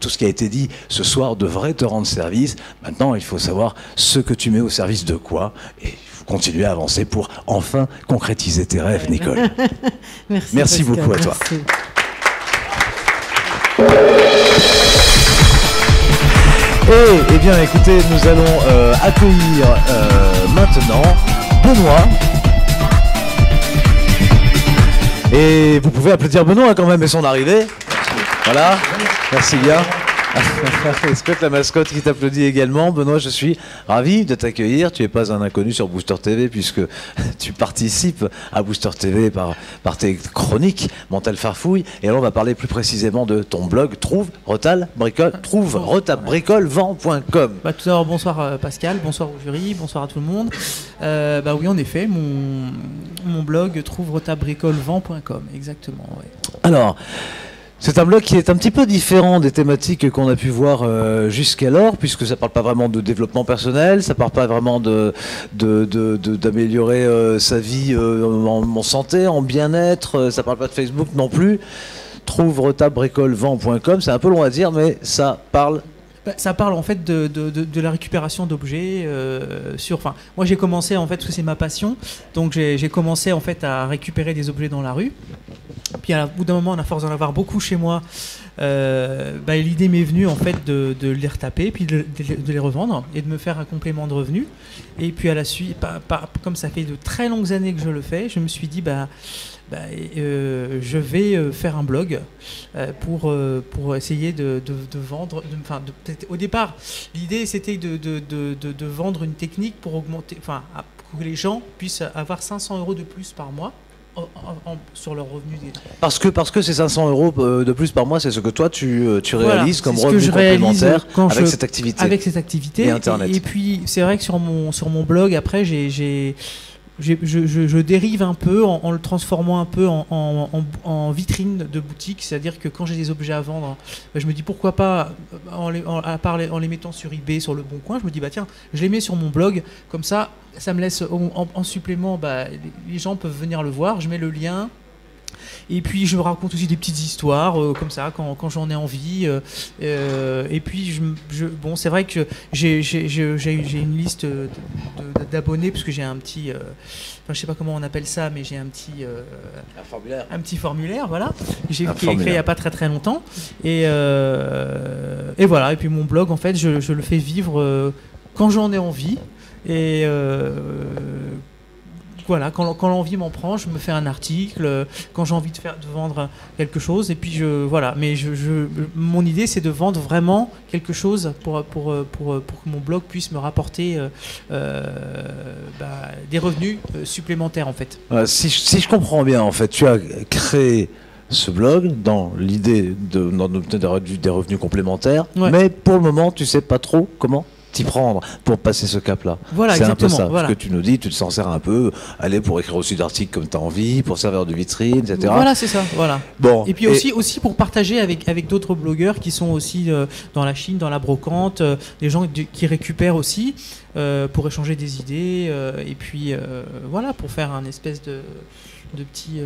tout ce qui a été dit ce soir devrait te rendre service. Maintenant, il faut savoir ce que tu mets au service de quoi, et il faut continuer à avancer pour enfin concrétiser tes rêves, Nicole. Merci beaucoup à toi. Eh bien, écoutez, nous allons accueillir maintenant Benoît. Et vous pouvez applaudir Benoît quand même et son arrivée. Voilà, merci bien. Scott, la mascotte, qui t'applaudit également. Benoît, je suis ravi de t'accueillir. Tu n'es pas un inconnu sur Booster TV puisque tu participes à Booster TV par tes chroniques Mental Farfouille. Et alors on va parler plus précisément de ton blog trouve-retape-bricole-vent.com. Tout d'abord, bonsoir Pascal, bonsoir au jury, bonsoir à tout le monde. Oui, en effet, mon blog trouve-retape-bricole-vent.com, exactement. Ouais. Alors, c'est un blog qui est un petit peu différent des thématiques qu'on a pu voir jusqu'alors, puisque ça ne parle pas vraiment de développement personnel, ça ne parle pas vraiment d'améliorer sa vie en santé, en bien-être, ça ne parle pas de Facebook non plus. Trouve-retape-bricole-vent.com, c'est un peu long à dire, mais ça parle... Ça parle en fait de la récupération d'objets moi j'ai commencé en fait, parce que c'est ma passion, donc j'ai commencé en fait à récupérer des objets dans la rue. Puis à bout d'un moment, à force d'en avoir beaucoup chez moi, l'idée m'est venue en fait de les retaper, puis de les revendre et de me faire un complément de revenus. Et puis à la suite, comme ça fait de très longues années que je le fais, je me suis dit je vais faire un blog pour essayer de vendre. Au départ, l'idée c'était de vendre une technique pour augmenter, pour que les gens puissent avoir 500 € de plus par mois. Sur leurs revenus. Parce que ces 500 € de plus par mois, c'est ce que toi tu réalises comme revenu complémentaire avec cette activité. Avec cette activité. Et Internet. Et puis c'est vrai que sur mon blog, après, je dérive un peu en le transformant un peu en vitrine de boutique, c'est-à-dire que quand j'ai des objets à vendre, je me dis pourquoi pas, en les mettant sur eBay, sur le Bon Coin, je me dis tiens, je les mets sur mon blog, comme ça me laisse en supplément, les gens peuvent venir le voir, je mets le lien. Et puis je raconte aussi des petites histoires comme ça quand j'en ai envie. Et puis c'est vrai que j'ai une liste d'abonnés parce que j'ai un petit, je sais pas comment on appelle ça, mais j'ai un petit formulaire, voilà. Qui est écrit il y a pas très longtemps. Et voilà. Et puis mon blog, en fait, je le fais vivre quand j'en ai envie. Et voilà, quand l'envie m'en prend, je me fais un article, quand j'ai envie de vendre quelque chose, et puis voilà. Mais mon idée, c'est de vendre vraiment quelque chose pour que mon blog puisse me rapporter des revenus supplémentaires, en fait. Si je comprends bien, en fait, tu as créé ce blog dans l'idée d'obtenir des revenus complémentaires, mais pour le moment, tu sais pas trop comment t'y prendre pour passer ce cap-là. Voilà, c'est exactement, un peu ça. Voilà. Ce que tu nous dis, tu t'en sers un peu, aller pour écrire aussi d'articles comme tu as envie, pour servir de vitrine, etc. Voilà, c'est ça. Voilà. Bon, et puis aussi pour partager avec d'autres blogueurs qui sont aussi dans la Chine, dans la brocante, des gens qui récupèrent aussi pour échanger des idées et puis voilà, pour faire un espèce de petit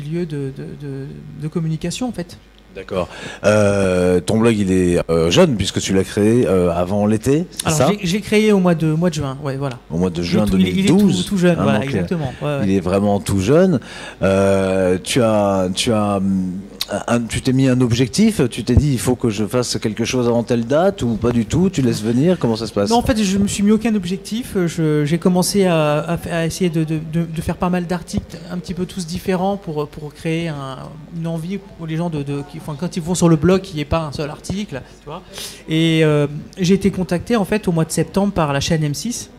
lieu de communication, en fait. D'accord. Ton blog, il est jeune puisque tu l'as créé avant l'été, c'est ça ? Alors, j'ai créé au mois de juin, ouais, voilà. Au mois de juin 2012. Il est tout jeune, voilà, exactement. Ouais. Il est vraiment tout jeune. Tu t'es mis un objectif, tu t'es dit il faut que je fasse quelque chose avant telle date ou pas du tout, tu laisses venir, comment ça se passe ? Non, en fait, je me suis mis aucun objectif. J'ai commencé à essayer de faire pas mal d'articles, un petit peu tous différents pour créer une envie pour les gens quand ils vont sur le blog, qu'il n'y ait pas un seul article, tu vois. Et j'ai été contacté en fait au mois de septembre par la chaîne M6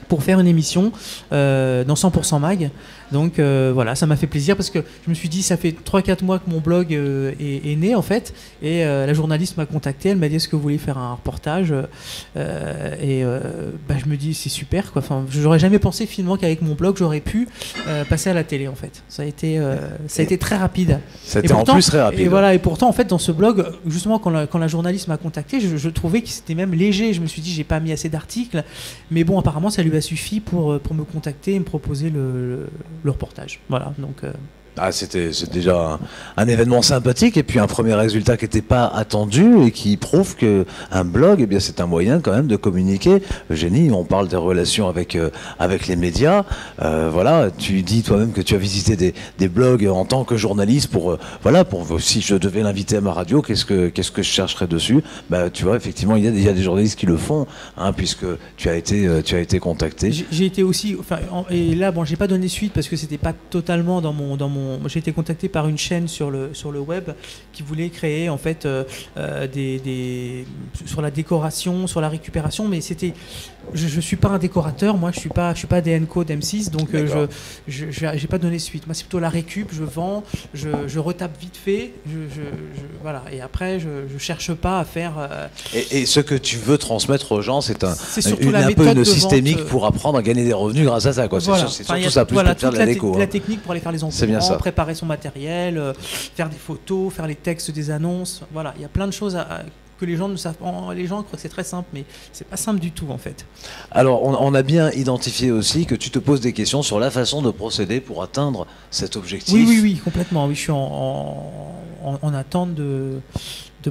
pour faire une émission dans 100% Mag. Donc voilà, ça m'a fait plaisir parce que je me suis dit, ça fait 3-4 mois que mon blog est né en fait, et la journaliste m'a contacté, elle m'a dit est-ce que vous voulez faire un reportage, je me dis c'est super quoi. Enfin, j'aurais jamais pensé finalement qu'avec mon blog j'aurais pu passer à la télé en fait. Ça a été très rapide. C'était en plus très rapide. Et voilà, et pourtant en fait dans ce blog, justement quand la journaliste m'a contacté, je trouvais que c'était même léger. Je me suis dit j'ai pas mis assez d'articles, mais bon apparemment ça lui a suffi pour me contacter et me proposer le reportage. Voilà, donc C'est déjà un événement sympathique et puis un premier résultat qui n'était pas attendu et qui prouve qu'un blog, eh bien, c'est un moyen quand même de communiquer. Eugénie, on parle des relations avec les médias. Voilà, tu dis toi-même que tu as visité des blogs en tant que journaliste pour si je devais l'inviter à ma radio, qu'est-ce que je chercherais dessus? Tu vois, effectivement, il y a des journalistes qui le font, hein, puisque tu as été contacté. J'ai été aussi, et là, j'ai pas donné suite parce que c'était pas totalement dans mon. J'ai été contacté par une chaîne sur le web qui voulait créer en fait sur la décoration, sur la récupération, mais je suis pas un décorateur, moi je suis pas DNCO d'M6, donc j'ai pas donné suite. Moi c'est plutôt la récup, je vends, je retape vite fait, voilà, et après je cherche pas à faire. Et ce que tu veux transmettre aux gens, c'est un peu une systémique pour apprendre à gagner des revenus grâce à ça, quoi. Voilà. C'est surtout ça, plus que de faire de la déco. La technique pour aller faire les encours, préparer son matériel, faire des photos, faire les textes des annonces. Voilà, il y a plein de choses que les gens ne savent pas. Les gens croient que c'est très simple, mais c'est pas simple du tout en fait. Alors, on a bien identifié aussi que tu te poses des questions sur la façon de procéder pour atteindre cet objectif. Oui, complètement. Oui, je suis en attente de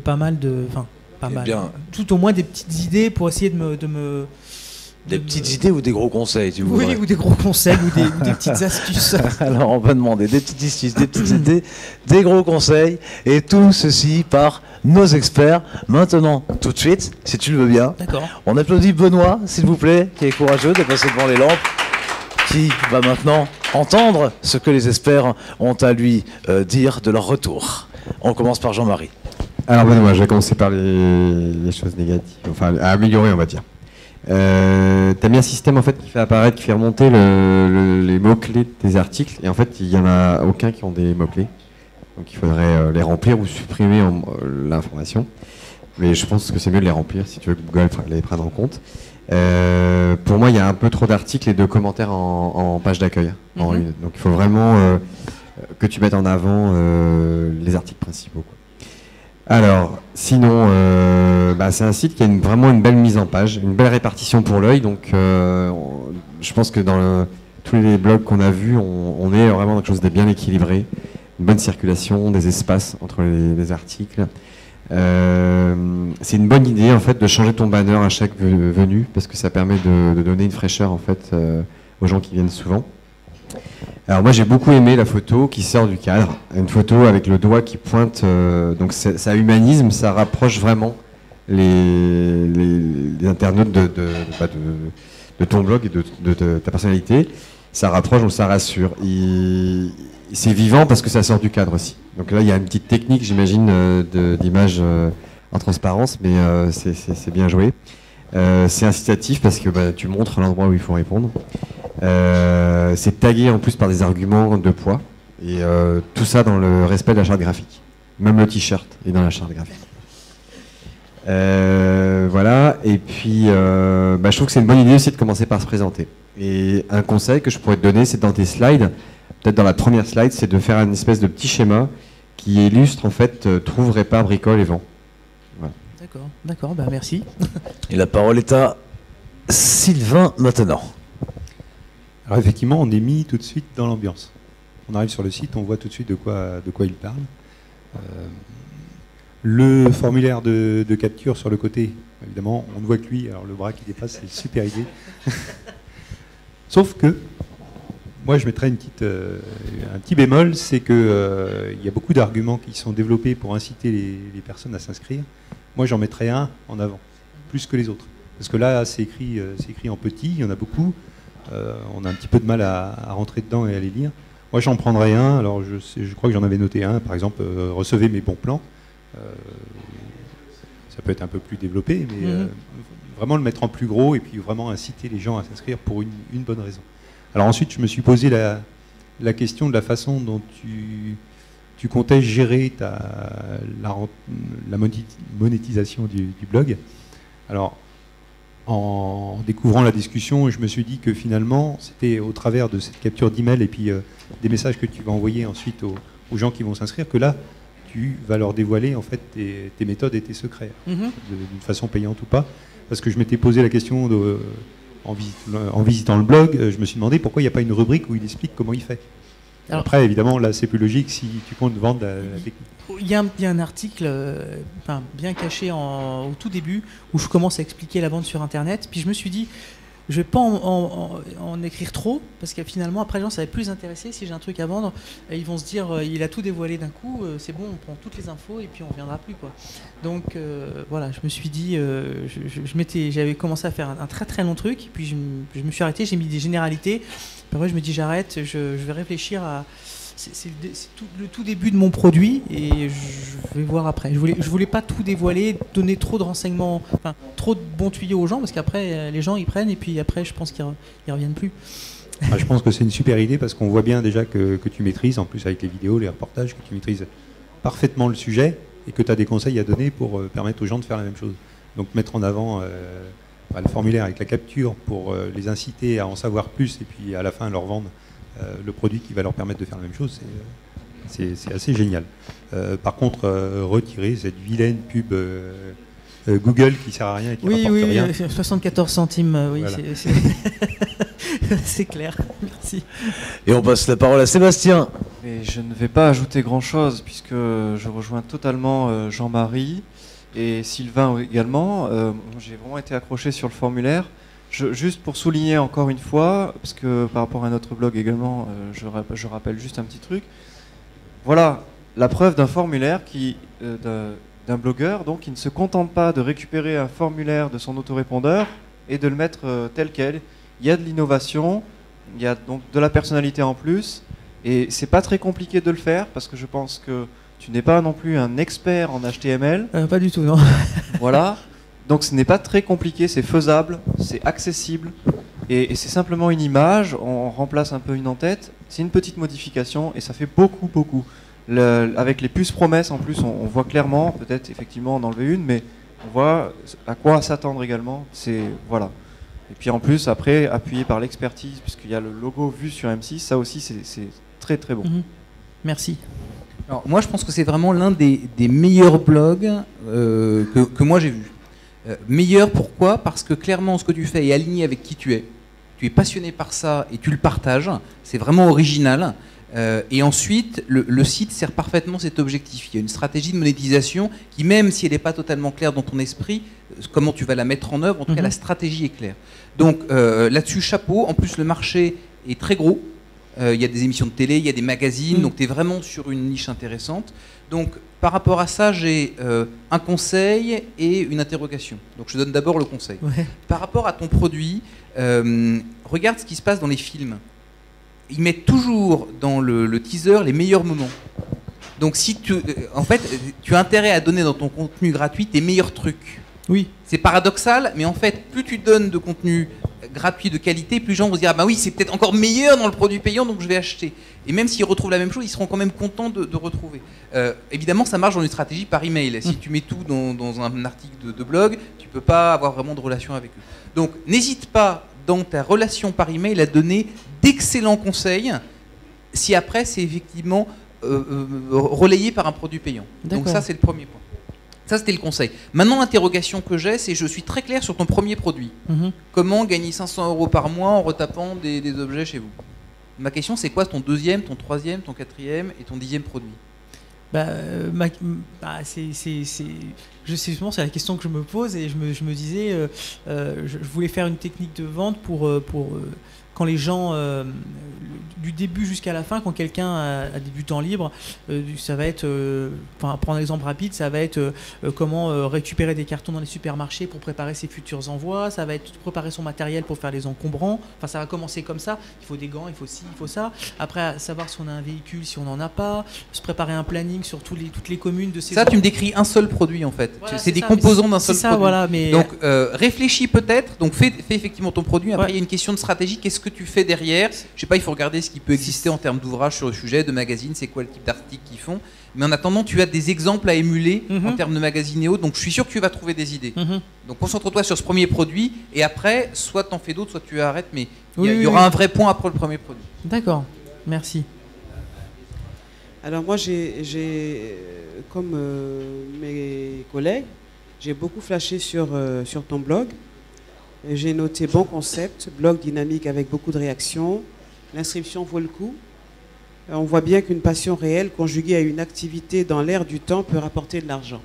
pas mal de. Enfin, pas mal. Bien. Tout au moins des petites idées pour essayer de me des petites idées ou des gros conseils, tu vois? Oui, ou des gros conseils ou des petites astuces. Alors on va demander des petites astuces, des petites idées, des gros conseils, et tout ceci par nos experts. Maintenant, tout de suite, si tu le veux bien, on applaudit Benoît, s'il vous plaît, qui est courageux de passer devant les lampes, qui va maintenant entendre ce que les experts ont à lui dire de leur retour. On commence par Jean-Marie. Alors Benoît, je vais commencer par les choses négatives, enfin à améliorer, on va dire. T'as mis un système en fait qui fait remonter les mots-clés des articles, et en fait il n'y en a aucun qui ont des mots-clés, donc il faudrait les remplir ou supprimer l'information, mais je pense que c'est mieux de les remplir si tu veux que Google les prenne en compte. Pour moi il y a un peu trop d'articles et de commentaires en page d'accueil, donc il faut vraiment que tu mettes en avant les articles principaux, quoi. Alors, sinon, c'est un site qui a vraiment une belle mise en page, une belle répartition pour l'œil. Donc, je pense que dans tous les blogs qu'on a vus, on est vraiment dans quelque chose de bien équilibré, une bonne circulation, des espaces entre les articles. C'est une bonne idée en fait de changer ton banner à chaque venue parce que ça permet de donner une fraîcheur en fait aux gens qui viennent souvent. Alors moi j'ai beaucoup aimé la photo qui sort du cadre, une photo avec le doigt qui pointe, donc ça humanisme, ça rapproche vraiment les internautes de ton blog et de ta personnalité, ça rapproche, donc ça rassure. C'est vivant parce que ça sort du cadre aussi. Donc là il y a une petite technique j'imagine d'image en transparence, mais c'est bien joué. C'est incitatif parce que tu montres l'endroit où il faut répondre. C'est tagué en plus par des arguments de poids et tout ça dans le respect de la charte graphique. Même le t-shirt est dans la charte graphique. Voilà, et puis je trouve que c'est une bonne idée aussi de commencer par se présenter. Et un conseil que je pourrais te donner, c'est dans tes slides, peut-être dans la première slide, c'est de faire une espèce de petit schéma qui illustre en fait trouve, répare, bricole et vend. Voilà. D'accord, merci. Et la parole est à Sylvain maintenant. Alors effectivement, on est mis tout de suite dans l'ambiance. On arrive sur le site, on voit tout de suite de quoi il parle. Le formulaire de capture sur le côté, évidemment, on ne voit que lui, alors le bras qui dépasse, c'est une super idée. Sauf que, moi je mettrais un petit bémol, c'est qu'il y a beaucoup d'arguments qui sont développés pour inciter les personnes à s'inscrire. Moi j'en mettrais un en avant, plus que les autres. Parce que là, c'est écrit en petit, il y en a beaucoup. On a un petit peu de mal à rentrer dedans et à les lire. Moi j'en prendrais un, alors je crois que j'en avais noté un, par exemple, recevez mes bons plans. Ça peut être un peu plus développé, mais vraiment le mettre en plus gros et puis vraiment inciter les gens à s'inscrire pour une bonne raison. Alors ensuite, je me suis posé la question de la façon dont tu comptais gérer la monétisation du blog. Alors, en découvrant la discussion, je me suis dit que finalement, c'était au travers de cette capture d'email et puis des messages que tu vas envoyer ensuite aux gens qui vont s'inscrire, que là, tu vas leur dévoiler en fait tes méthodes et tes secrets, d'une façon payante ou pas. Parce que je m'étais posé la question en visitant le blog, je me suis demandé pourquoi il n'y a pas une rubrique où il explique comment il fait. Alors- Après, évidemment, là, c'est plus logique si tu comptes vendre la technique. Il y a un article bien caché au tout début où je commence à expliquer la vente sur Internet. Puis je me suis dit, je vais pas en écrire trop parce que finalement, après, les gens, ça va être plus intéressé. Si j'ai un truc à vendre, ils vont se dire, il a tout dévoilé d'un coup, c'est bon, on prend toutes les infos et puis on reviendra plus, quoi. Donc voilà, je me suis dit, j'avais commencé à faire un très très long truc. Puis je me suis arrêté, j'ai mis des généralités. Puis après, je me dis, j'arrête, je vais réfléchir à. C'est le tout début de mon produit et je vais voir après. Je voulais pas tout dévoiler, donner trop de renseignements, enfin trop de bons tuyaux aux gens parce qu'après les gens ils prennent et puis après je pense qu'ils reviennent plus. Je pense que c'est une super idée parce qu'on voit bien déjà que tu maîtrises, en plus avec les vidéos, les reportages, que tu maîtrises parfaitement le sujet et que tu as des conseils à donner pour permettre aux gens de faire la même chose. Donc mettre en avant le formulaire avec la capture pour les inciter à en savoir plus et puis à la fin leur vendre le produit qui va leur permettre de faire la même chose, c'est assez génial. Par contre, retirer cette vilaine pub Google qui sert à rien et qui rapporte rien. 74 centimes, oui, Voilà. c'est clair. Merci. Et on passe la parole à Sébastien. Et je ne vais pas ajouter grand-chose puisque je rejoins totalement Jean-Marie et Sylvain également. J'ai vraiment été accroché sur le formulaire. Juste pour souligner encore une fois, parce que par rapport à notre blog également, je rappelle juste un petit truc. Voilà la preuve d'un formulaire d'un blogueur donc, qui ne se contente pas de récupérer un formulaire de son autorépondeur et de le mettre tel quel. Il y a de l'innovation, il y a donc de la personnalité en plus, et c'est pas très compliqué de le faire parce que je pense que tu n'es pas non plus un expert en HTML. Pas du tout, non. Voilà. Donc ce n'est pas très compliqué, c'est faisable, c'est accessible et c'est simplement une image, on remplace un peu une en-tête, c'est une petite modification et ça fait beaucoup. Avec les puces promesses en plus on voit clairement, peut-être effectivement en enlever une, mais on voit à quoi s'attendre également, voilà. Et puis en plus après appuyé par l'expertise, puisqu'il y a le logo vu sur M6, ça aussi c'est très très bon. Merci. Alors, moi je pense que c'est vraiment l'un des meilleurs blogs que moi j'ai vu. Meilleur, pourquoi? Parce que clairement ce que tu fais est aligné avec qui tu es passionné par ça et tu le partages, c'est vraiment original. Et ensuite, le site sert parfaitement cet objectif. Il y a une stratégie de monétisation qui, même si elle n'est pas totalement claire dans ton esprit, comment tu vas la mettre en œuvre, en tout cas la stratégie est claire. Donc là-dessus, chapeau. En plus, le marché est très gros. Il y a des émissions de télé, il y a des magazines, donc tu es vraiment sur une niche intéressante. Donc par rapport à ça, j'ai un conseil et une interrogation. Donc je donne d'abord le conseil. Ouais. Par rapport à ton produit, regarde ce qui se passe dans les films. Ils mettent toujours dans le teaser les meilleurs moments. Donc si en fait, tu as intérêt à donner dans ton contenu gratuit tes meilleurs trucs. Oui. C'est paradoxal, mais en fait, plus tu donnes de contenu gratuit de qualité, plus les gens vont se dire ah bah oui, c'est peut-être encore meilleur dans le produit payant, donc je vais acheter. Et même s'ils retrouvent la même chose, ils seront quand même contents de retrouver. Évidemment, ça marche dans une stratégie par email. Si tu mets tout dans un article de blog, tu peux pas avoir vraiment de relation avec eux. Donc, n'hésite pas dans ta relation par email à donner d'excellents conseils. Si après, c'est effectivement relayé par un produit payant. Donc ça, c'est le premier point. Ça, c'était le conseil. Maintenant, l'interrogation que j'ai, c'est je suis très clair sur ton premier produit. Comment gagner 500 € par mois en retapant des objets chez vous? Ma question, c'est quoi ton deuxième, ton troisième, ton quatrième et ton 10e produit? Justement, c'est la question que je me pose et je me disais, je voulais faire une technique de vente pour quand les gens, du début jusqu'à la fin, quand quelqu'un a des buts en libre, ça va être, prendre un exemple rapide, ça va être comment récupérer des cartons dans les supermarchés pour préparer ses futurs envois, ça va être préparer son matériel pour faire les encombrants, enfin ça va commencer comme ça, il faut des gants, il faut ci, il faut ça, après savoir si on a un véhicule, si on n'en a pas, se préparer un planning sur toutes les communes de ces... Ça, tu me décris un seul produit en fait, voilà, c'est des composants d'un seul ça, produit. Voilà, mais... Donc réfléchis peut-être, donc fais effectivement ton produit, après il y a une question de stratégie, qu'est-ce que tu fais derrière? Je sais pas, il faut regarder ce qui peut exister en termes d'ouvrages sur le sujet, de magazines, c'est quoi le type d'articles qu'ils font. Mais en attendant, tu as des exemples à émuler en termes de magazines et autres, donc je suis sûr que tu vas trouver des idées. Donc concentre-toi sur ce premier produit, et après, soit tu en fais d'autres, soit tu arrêtes, mais il y aura un vrai point après le premier produit. D'accord, merci. Alors moi, comme mes collègues, j'ai beaucoup flashé sur ton blog. J'ai noté bon concept, blog dynamique avec beaucoup de réactions. L'inscription vaut le coup. On voit bien qu'une passion réelle conjuguée à une activité dans l'air du temps peut rapporter de l'argent.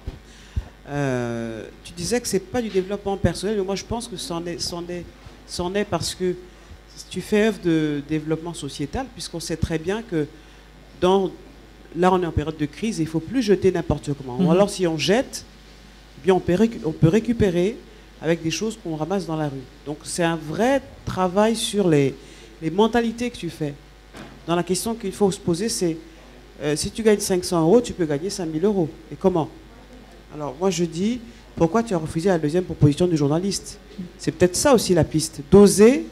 Tu disais que c'est pas du développement personnel, mais moi je pense que c'en est parce que tu fais œuvre de développement sociétal, puisqu'on sait très bien que là on est en période de crise et il ne faut plus jeter n'importe comment. Ou alors si on jette, eh bien on peut récupérer avec des choses qu'on ramasse dans la rue. Donc c'est un vrai travail sur les mentalités que tu fais. Dans la question qu'il faut se poser, c'est si tu gagnes 500 €, tu peux gagner 5000 €. Et comment? Alors moi je dis, pourquoi tu as refusé la deuxième proposition du journaliste? C'est peut-être ça aussi la piste, d'oser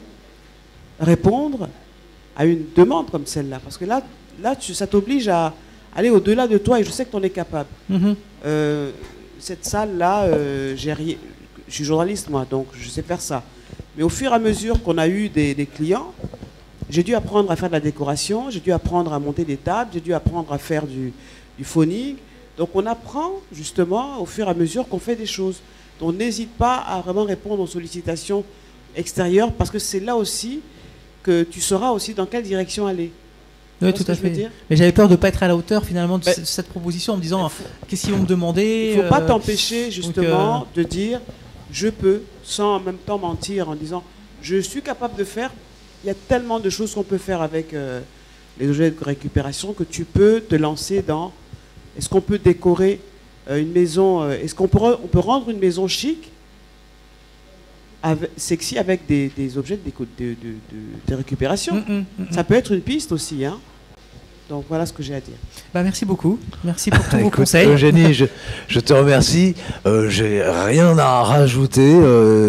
répondre à une demande comme celle-là. Parce que là ça t'oblige à aller au-delà de toi et je sais que tu en es capable. Cette salle-là, je suis journaliste moi, donc je sais faire ça. Mais au fur et à mesure qu'on a eu des clients, j'ai dû apprendre à faire de la décoration, j'ai dû apprendre à monter des tables, j'ai dû apprendre à faire du phoning. Donc on apprend justement au fur et à mesure qu'on fait des choses. Donc n'hésite pas à vraiment répondre aux sollicitations extérieures parce que c'est là aussi que tu sauras aussi dans quelle direction aller. Oui, tout à fait. Mais j'avais peur de ne pas être à la hauteur finalement de cette proposition en me disant qu'est-ce qu'ils vont me demander. Il ne faut pas t'empêcher justement de dire je peux sans en même temps mentir en disant je suis capable de faire. Il y a tellement de choses qu'on peut faire avec les objets de récupération que tu peux te lancer dans est-ce qu'on peut décorer une maison, est-ce qu'on peut rendre une maison chic, sexy avec des objets de récupération. Ça peut être une piste aussi, hein. Donc voilà ce que j'ai à dire. Merci beaucoup. Merci pour tous vos conseils. Eugénie, je te remercie. J'ai rien à rajouter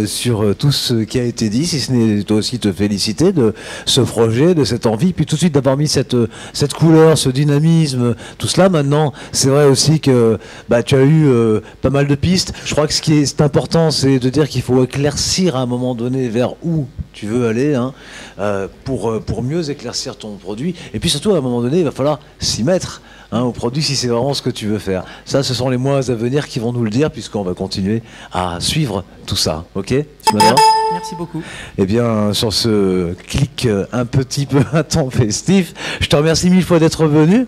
sur tout ce qui a été dit, si ce n'est toi aussi te féliciter de ce projet, de cette envie, puis tout de suite d'avoir mis cette couleur, ce dynamisme, tout cela. Maintenant, c'est vrai aussi que tu as eu pas mal de pistes. Je crois que ce qui est important, c'est de dire qu'il faut éclaircir à un moment donné vers où tu veux aller, hein, pour mieux éclaircir ton produit. Et puis surtout, à un moment donné, il va falloir s'y mettre au produit si c'est vraiment ce que tu veux faire. Ça, ce sont les mois à venir qui vont nous le dire, puisqu'on va continuer à suivre tout ça. Ok, merci beaucoup. Eh bien, sur ce clic un petit peu intempestif, je te remercie 1000 fois d'être venu.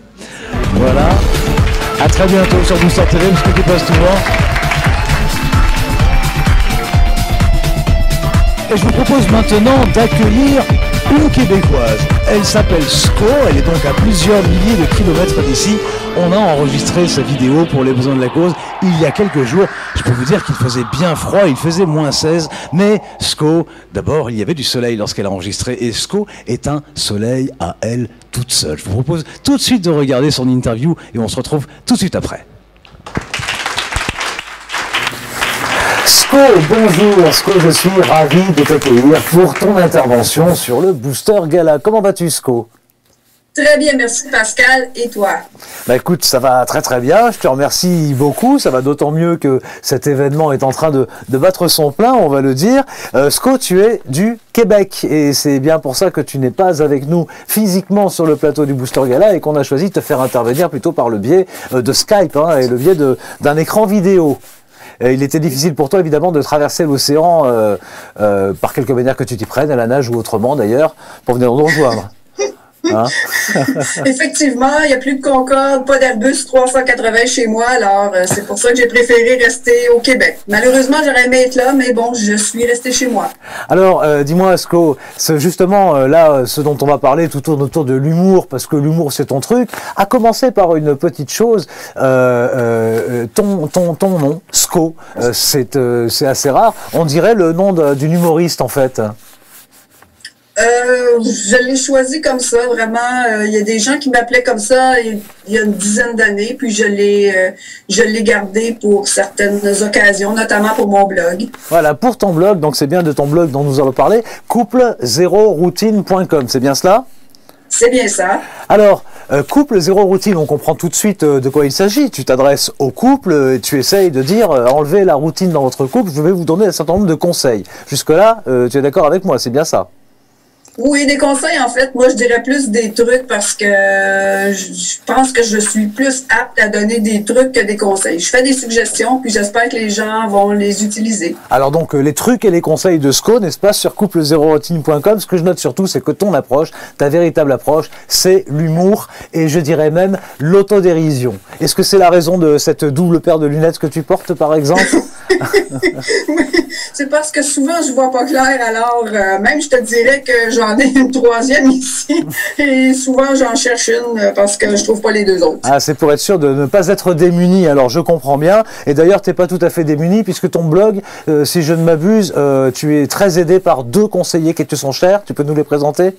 Voilà. À très bientôt sur Booster TV, parce que tu passes souvent. Et je vous propose maintenant d'accueillir une Québécoise. Elle s'appelle Sco, elle est donc à plusieurs milliers de kilomètres d'ici. On a enregistré sa vidéo pour les besoins de la cause il y a quelques jours. Je peux vous dire qu'il faisait bien froid, il faisait -16. Mais Sco, d'abord, il y avait du soleil lorsqu'elle a enregistré. Et Sco est un soleil à elle toute seule. Je vous propose tout de suite de regarder son interview et on se retrouve tout de suite après. Sco, bonjour Sco, je suis ravi de t'accueillir pour ton intervention sur le Booster Gala. Comment vas-tu Sco? Très bien, merci Pascal. Et toi? Écoute, ça va très très bien, je te remercie beaucoup, ça va d'autant mieux que cet événement est en train de battre son plein, on va le dire. Sco, tu es du Québec et c'est bien pour ça que tu n'es pas avec nous physiquement sur le plateau du Booster Gala et qu'on a choisi de te faire intervenir plutôt par le biais de Skype et le biais d'un écran vidéo. Il était difficile pour toi, évidemment, de traverser l'océan par quelque manière que tu t'y prennes, à la nage ou autrement, d'ailleurs, pour venir nous rejoindre. Hein? Effectivement, il n'y a plus de Concorde, pas d'Airbus 380 chez moi, alors c'est pour ça que j'ai préféré rester au Québec. Malheureusement, j'aurais aimé être là, mais bon, je suis resté chez moi. Alors, dis-moi, Sco, justement, là, ce dont on va parler, tout tourne autour de l'humour, parce que l'humour, c'est ton truc. À commencer par une petite chose, ton nom, Sco, c'est assez rare. On dirait le nom d'une humoriste, en fait. Je l'ai choisi comme ça, vraiment. Il y a des gens qui m'appelaient comme ça il y a une dizaine d'années, puis je l'ai gardé pour certaines occasions, notamment pour mon blog. Voilà, pour ton blog, donc c'est bien de ton blog dont nous allons parler, couple0routine.com, c'est bien cela? C'est bien ça. Alors, couple zéro routine, on comprend tout de suite de quoi il s'agit. Tu t'adresses au couple et tu essayes de dire enlevez la routine dans votre couple, je vais vous donner un certain nombre de conseils. Jusque-là, tu es d'accord avec moi, c'est bien ça? Oui, des conseils, en fait. Moi, je dirais plus des trucs parce que je pense que je suis plus apte à donner des trucs que des conseils. Je fais des suggestions, puis j'espère que les gens vont les utiliser. Alors donc, les trucs et les conseils de SCO, n'est-ce pas, sur couple0routine.com. Ce que je note surtout, c'est que ton approche, ta véritable approche, c'est l'humour et je dirais même l'autodérision. Est-ce que c'est la raison de cette double paire de lunettes que tu portes, par exemple? C'est parce que souvent, je vois pas clair, alors même je te dirais que j'en ai une troisième ici, et souvent j'en cherche une parce que je trouve pas les deux autres. Ah, c'est pour être sûr de ne pas être démuni, alors je comprends bien, et d'ailleurs t'es pas tout à fait démuni, puisque ton blog, si je ne m'abuse, tu es très aidé par 2 conseillers qui te sont chers, tu peux nous les présenter?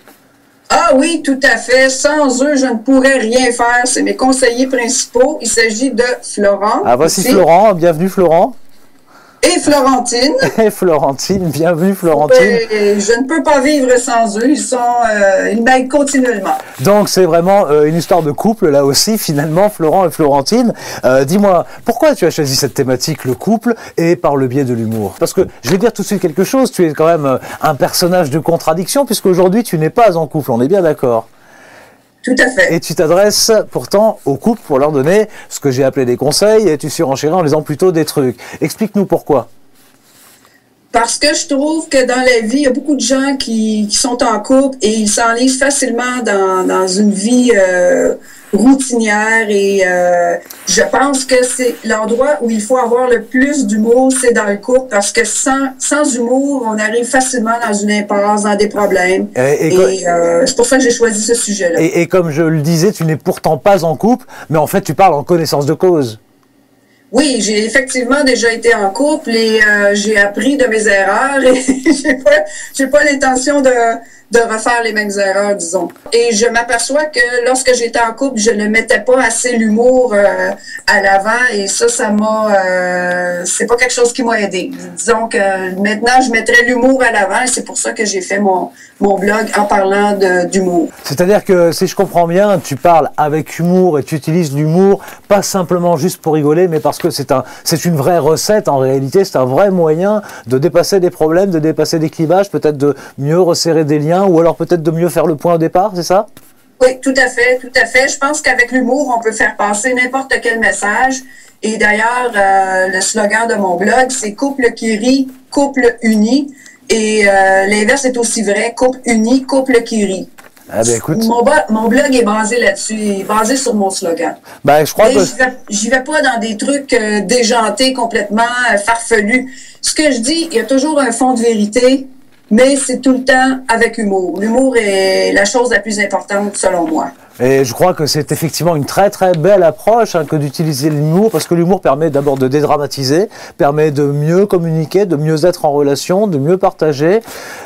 Ah oui, tout à fait. Sans eux, je ne pourrais rien faire. C'est mes conseillers principaux. Il s'agit de Florent. Ah, voici Florent, bienvenue Florent. Et Florentine. Et Florentine, bienvenue Florentine. Je ne peux pas vivre sans eux, ils m'aident continuellement. Donc c'est vraiment une histoire de couple là aussi finalement, Florent et Florentine. Dis-moi, pourquoi tu as choisi cette thématique, le couple, et par le biais de l'humour? Parce que je vais dire tout de suite quelque chose, tu es quand même un personnage de contradiction, puisqu'aujourd'hui tu n'es pas en couple, on est bien d'accord? Tout à fait. Et tu t'adresses pourtant au couple pour leur donner ce que j'ai appelé des conseils, et tu surenchéris en disant plutôt des trucs. Explique-nous pourquoi. Parce que je trouve que dans la vie, il y a beaucoup de gens qui sont en couple et ils s'enlisent facilement dans une vie routinière, et je pense que c'est l'endroit où il faut avoir le plus d'humour, c'est dans le couple, parce que sans humour, on arrive facilement dans une impasse, dans des problèmes. Et c'est pour ça que j'ai choisi ce sujet-là. Et comme je le disais, tu n'es pourtant pas en couple, mais en fait tu parles en connaissance de cause. Oui, j'ai effectivement déjà été en couple et j'ai appris de mes erreurs et j'ai pas l'intention de refaire les mêmes erreurs, disons. Et je m'aperçois que lorsque j'étais en couple, je ne mettais pas assez l'humour à l'avant, et ça m'a... c'est pas quelque chose qui m'a aidé. Disons que maintenant, je mettrais l'humour à l'avant, et c'est pour ça que j'ai fait mon blog en parlant d'humour. C'est-à-dire que, si je comprends bien, tu parles avec humour et tu utilises l'humour, pas simplement juste pour rigoler, mais parce que c'est une vraie recette, en réalité, c'est un vrai moyen de dépasser des problèmes, de dépasser des clivages, peut-être de mieux resserrer des liens, ou alors peut-être de mieux faire le point au départ, c'est ça? Oui, tout à fait, tout à fait. Je pense qu'avec l'humour, on peut faire passer n'importe quel message. Et d'ailleurs, le slogan de mon blog, c'est « Couple qui rit, couple uni ». Et l'inverse est aussi vrai, « Couple uni, couple qui rit ». Ah ben écoute. Mon blog est basé là-dessus, il est basé sur mon slogan. Ben, je crois que... J'y vais pas dans des trucs déjantés, complètement farfelus. Ce que je dis, il y a toujours un fond de vérité, mais c'est tout le temps avec humour. L'humour est la chose la plus importante, selon moi. Et je crois que c'est effectivement une très très belle approche que d'utiliser l'humour, parce que l'humour permet d'abord de dédramatiser, permet de mieux communiquer, de mieux être en relation, de mieux partager.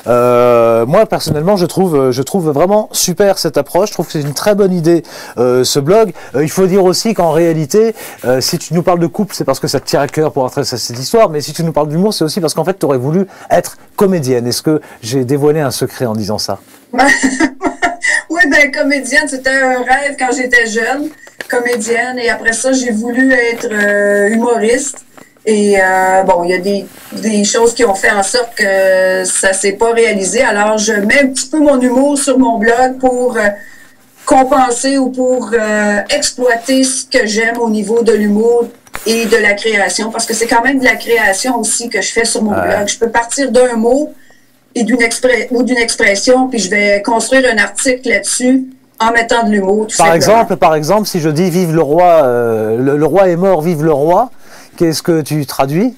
Moi personnellement, je trouve vraiment super cette approche. Je trouve que c'est une très bonne idée ce blog. Il faut dire aussi qu'en réalité, si tu nous parles de couple, c'est parce que ça te tient à cœur pour intéresser cette histoire, mais si tu nous parles d'humour, c'est aussi parce qu'en fait, tu aurais voulu être comédienne. Est-ce que j'ai dévoilé un secret en disant ça? Oui, ben comédienne, c'était un rêve quand j'étais jeune, comédienne, et après ça, j'ai voulu être humoriste. Et bon, il y a des choses qui ont fait en sorte que ça s'est pas réalisé. Alors, je mets un petit peu mon humour sur mon blog pour compenser ou pour exploiter ce que j'aime au niveau de l'humour et de la création, parce que c'est quand même de la création aussi que je fais sur mon blog. Je peux partir d'un mot et d'une expression, puis je vais construire un article là-dessus en mettant de l'humour. Par exemple, si je dis vive le roi, le roi est mort, vive le roi, qu'est-ce que tu traduis?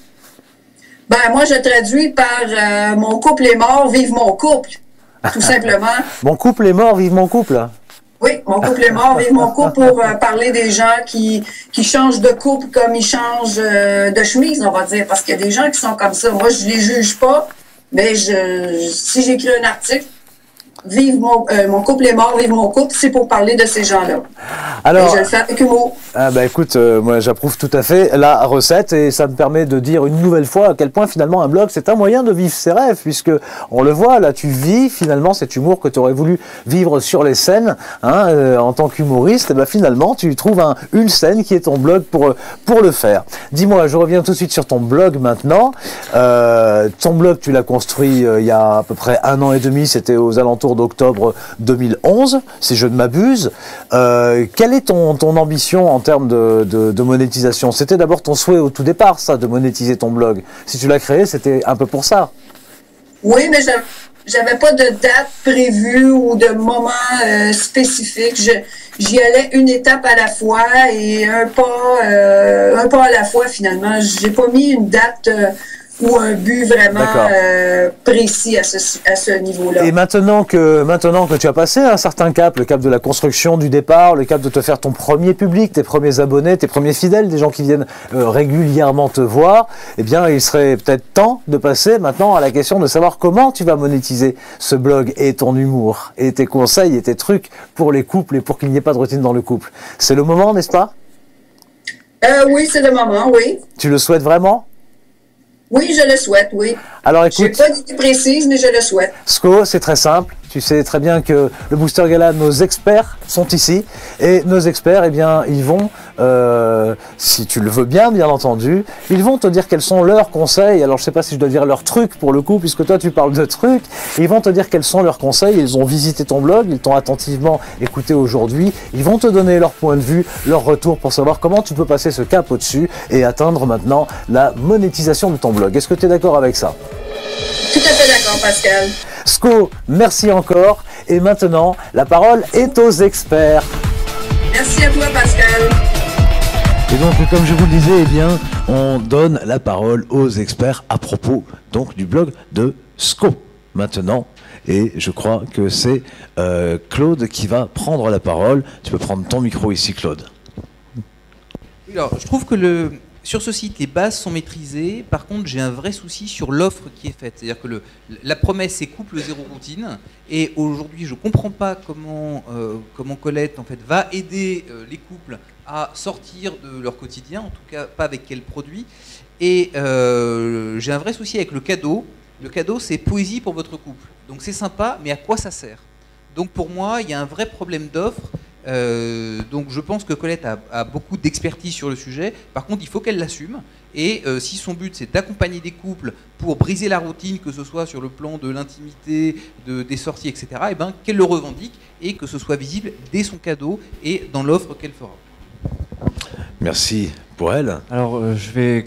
Ben moi je traduis par mon couple est mort, vive mon couple, tout simplement. Mon couple est mort, vive mon couple. Oui, mon couple est mort, vive mon couple, pour parler des gens qui changent de couple comme ils changent de chemise, on va dire, parce qu'il y a des gens qui sont comme ça. Moi je les juge pas. Mais si j'écris un article, vive mon couple est mort, vive mon couple, c'est pour parler de ces gens-là. Alors, et je le fais avec humour. Ah bah écoute, moi j'approuve tout à fait la recette, et ça me permet de dire une nouvelle fois à quel point finalement un blog c'est un moyen de vivre ses rêves, puisque on le voit là, tu vis finalement cet humour que tu aurais voulu vivre sur les scènes, en tant qu'humoriste, et bah finalement tu trouves une scène qui est ton blog pour le faire. Dis-moi, je reviens tout de suite sur ton blog maintenant. Ton blog tu l'as construit il y a à peu près 1 an et demi, c'était aux alentours d'octobre 2011, si je ne m'abuse. Quelle est ton ambition en termes de monétisation? C'était d'abord ton souhait au tout départ, ça, de monétiser ton blog. Si tu l'as créé, c'était un peu pour ça. Oui, mais j'avais pas de date prévue ou de moment spécifique. J'y allais une étape à la fois et un pas à la fois finalement. J'ai pas mis une date ou un but vraiment précis à ce niveau-là. Et maintenant que tu as passé un certain cap, le cap de la construction du départ, le cap de te faire ton premier public, tes premiers abonnés, tes premiers fidèles, des gens qui viennent régulièrement te voir, eh bien, il serait peut-être temps de passer maintenant à la question de savoir comment tu vas monétiser ce blog et ton humour, et tes conseils et tes trucs pour les couples et pour qu'il n'y ait pas de routine dans le couple. C'est le moment, n'est-ce pas? Oui, c'est le moment, oui. Tu le souhaites vraiment? Oui, je le souhaite, oui. Alors écoute, je n'ai pas d'idée précise, mais je le souhaite. Sco, c'est très simple. Tu sais très bien que le Booster Gala, nos experts sont ici. Et nos experts, eh bien, ils vont, si tu le veux bien entendu, ils vont te dire quels sont leurs conseils. Alors je ne sais pas si je dois dire leurs trucs pour le coup, puisque toi tu parles de trucs. Ils vont te dire quels sont leurs conseils. Ils ont visité ton blog, ils t'ont attentivement écouté aujourd'hui. Ils vont te donner leur point de vue, leur retour pour savoir comment tu peux passer ce cap au-dessus et atteindre maintenant la monétisation de ton blog. Est-ce que tu es d'accord avec ça? Tout à fait d'accord, Pascal. Sco, merci encore. Et maintenant, la parole est aux experts. Merci à toi, Pascal. Et donc, comme je vous le disais, eh bien, on donne la parole aux experts à propos donc du blog de Sco maintenant. Et je crois que c'est Claude qui va prendre la parole. Tu peux prendre ton micro ici, Claude. Alors, je trouve que sur ce site, les bases sont maîtrisées. Par contre, j'ai un vrai souci sur l'offre qui est faite. C'est-à-dire que la promesse, c'est couple zéro routine. Et aujourd'hui, je ne comprends pas comment Colette en fait, va aider les couples à sortir de leur quotidien, en tout cas pas avec quel produit. Et j'ai un vrai souci avec le cadeau. Le cadeau, c'est poésie pour votre couple. Donc c'est sympa, mais à quoi ça sert? Donc pour moi, il y a un vrai problème d'offre. Donc je pense que Colette a beaucoup d'expertise sur le sujet. Par contre, il faut qu'elle l'assume. Et si son but c'est d'accompagner des couples pour briser la routine, que ce soit sur le plan de l'intimité, des sorties, etc., et ben, qu'elle le revendique et que ce soit visible dès son cadeau et dans l'offre qu'elle fera. Merci pour elle. Alors je vais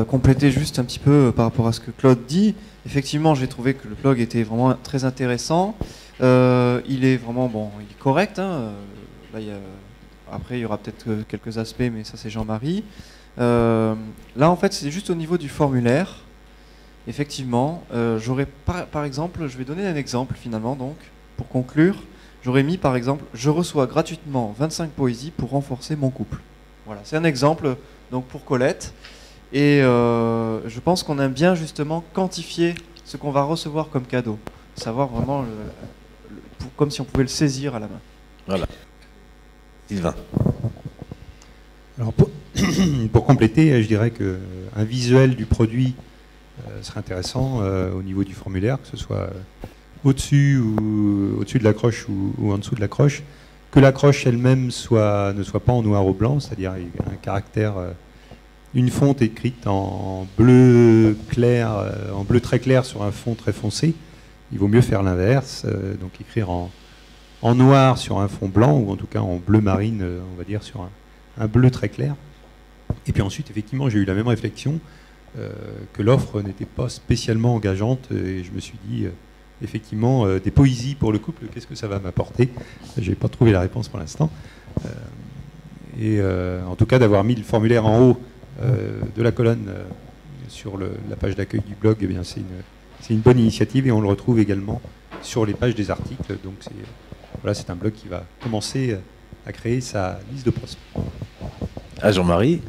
compléter juste un petit peu par rapport à ce que Claude dit. Effectivement, j'ai trouvé que le blog était vraiment très intéressant. Il est vraiment bon, il est correct. Hein. Là, après, il y aura peut-être quelques aspects, mais ça, c'est Jean-Marie. Là, en fait, c'est juste au niveau du formulaire. Effectivement, j'aurais par exemple, je vais donner un exemple finalement, donc, pour conclure. J'aurais mis par exemple, je reçois gratuitement 25 poésies pour renforcer mon couple. Voilà, c'est un exemple donc pour Colette. Et je pense qu'on aime bien justement quantifier ce qu'on va recevoir comme cadeau. Savoir vraiment, comme si on pouvait le saisir à la main. Voilà. Sylvain. Alors pour compléter, je dirais qu'un visuel du produit serait intéressant au niveau du formulaire, que ce soit au-dessus de l'accroche ou en dessous de l'accroche, que l'accroche elle-même ne soit pas en noir ou blanc, c'est-à-dire un caractère, une fonte écrite en bleu clair, en bleu très clair sur un fond très foncé. Il vaut mieux faire l'inverse, donc écrire en noir sur un fond blanc, ou en tout cas en bleu marine, on va dire, sur un bleu très clair. Et puis ensuite, effectivement, j'ai eu la même réflexion, que l'offre n'était pas spécialement engageante, et je me suis dit, effectivement, des poésies pour le couple, qu'est-ce que ça va m'apporter? Je n'ai pas trouvé la réponse pour l'instant. En tout cas, d'avoir mis le formulaire en haut de la colonne sur la page d'accueil du blog, eh bien, c'est une bonne initiative, et on le retrouve également sur les pages des articles. Donc c'est un blog qui va commencer à créer sa liste de prospects. Ah, Jean-Marie.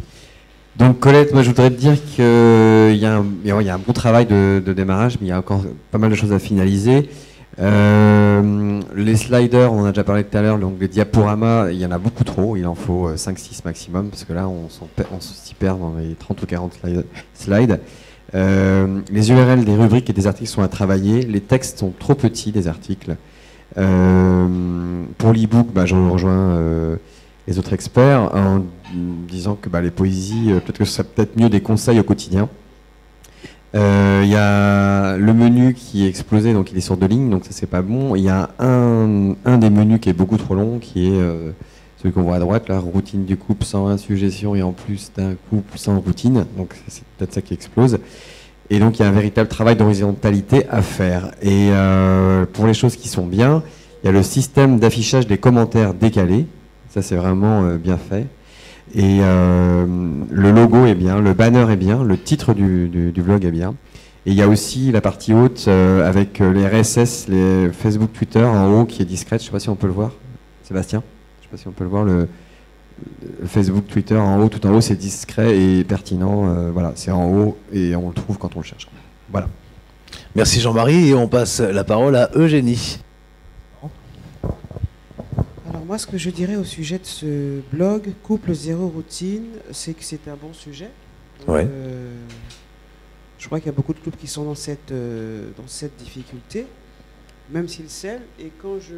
Donc Colette, moi je voudrais te dire qu'il y a un bon travail de démarrage, mais il y a encore pas mal de choses à finaliser. Les sliders, on en a déjà parlé tout à l'heure, donc les diaporamas, il y en a beaucoup trop, il en faut 5-6 maximum, parce que là on s'y perd dans les 30 ou 40 slides. Les URL des rubriques et des articles sont à travailler, les textes sont trop petits des articles. Pour l'e-book, je rejoins les autres experts en disant que les poésies, peut-être que ce serait peut-être mieux des conseils au quotidien. Il y a le menu qui est explosé, donc il est sur 2 lignes, donc ça c'est pas bon. Il y a un des menus qui est beaucoup trop long, qui est celui qu'on voit à droite, là, routine du couple sans insuggestion et en plus d'un couple sans routine. Donc c'est peut-être ça qui explose. Et donc il y a un véritable travail d'horizontalité à faire. Et pour les choses qui sont bien, il y a le système d'affichage des commentaires décalés. Ça c'est vraiment bien fait. Et le logo est bien, le banner est bien, le titre du blog est bien. Et il y a aussi la partie haute avec les RSS, les Facebook, Twitter en haut qui est discrète. Je ne sais pas si on peut le voir, Sébastien. Je ne sais pas si on peut le voir, le Facebook, Twitter en haut, tout en haut c'est discret et pertinent. Voilà, c'est en haut et on le trouve quand on le cherche. Voilà. Merci Jean-Marie et on passe la parole à Eugénie. Alors moi, ce que je dirais au sujet de ce blog, Couple Zéro Routine, c'est que c'est un bon sujet. Donc, Ouais. Je crois qu'il y a beaucoup de couples qui sont dans cette difficulté, même s'ils s'aiment. Et quand je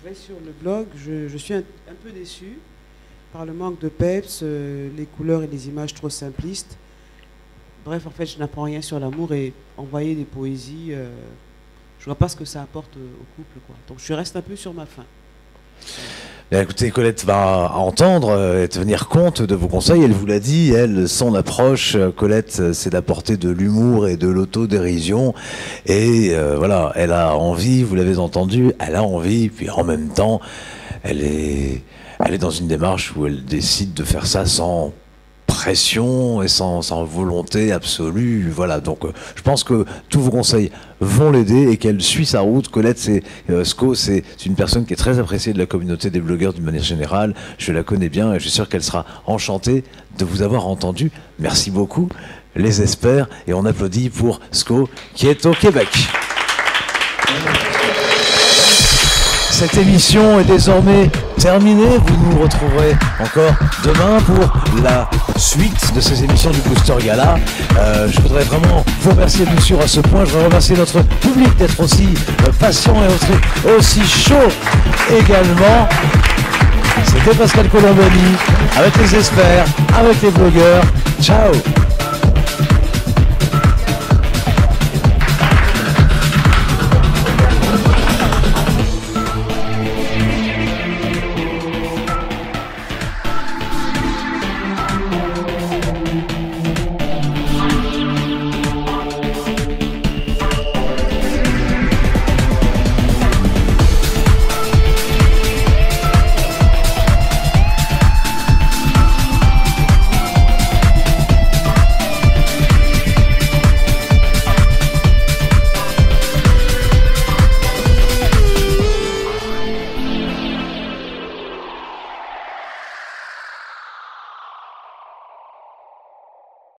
vais sur le blog, je suis un peu déçu par le manque de peps, les couleurs et les images trop simplistes. Bref, en fait, je n'apprends rien sur l'amour et envoyer des poésies, je vois pas ce que ça apporte au couple, quoi. Donc je reste un peu sur ma faim. Bien, écoutez, Colette va entendre et tenir compte de vos conseils. Elle vous l'a dit, elle, son approche, Colette, c'est d'apporter de l'humour et de l'autodérision. Et voilà, elle a envie, vous l'avez entendu, elle a envie, puis en même temps, elle est dans une démarche où elle décide de faire ça sans pression et sans volonté absolue. Voilà, donc je pense que tous vos conseils vont l'aider et qu'elle suit sa route. Colette, Sco, c'est une personne qui est très appréciée de la communauté des blogueurs d'une manière générale. Je la connais bien et je suis sûr qu'elle sera enchantée de vous avoir entendu. Merci beaucoup, les espère, et on applaudit pour Sco qui est au Québec. Cette émission est désormais terminée. Vous nous retrouverez encore demain pour la suite de ces émissions du Booster Gala. Je voudrais vraiment vous remercier, bien sûr, à ce point. Je voudrais remercier notre public d'être aussi patient et aussi chaud également. C'était Pascal Colombani avec les experts, avec les blogueurs. Ciao!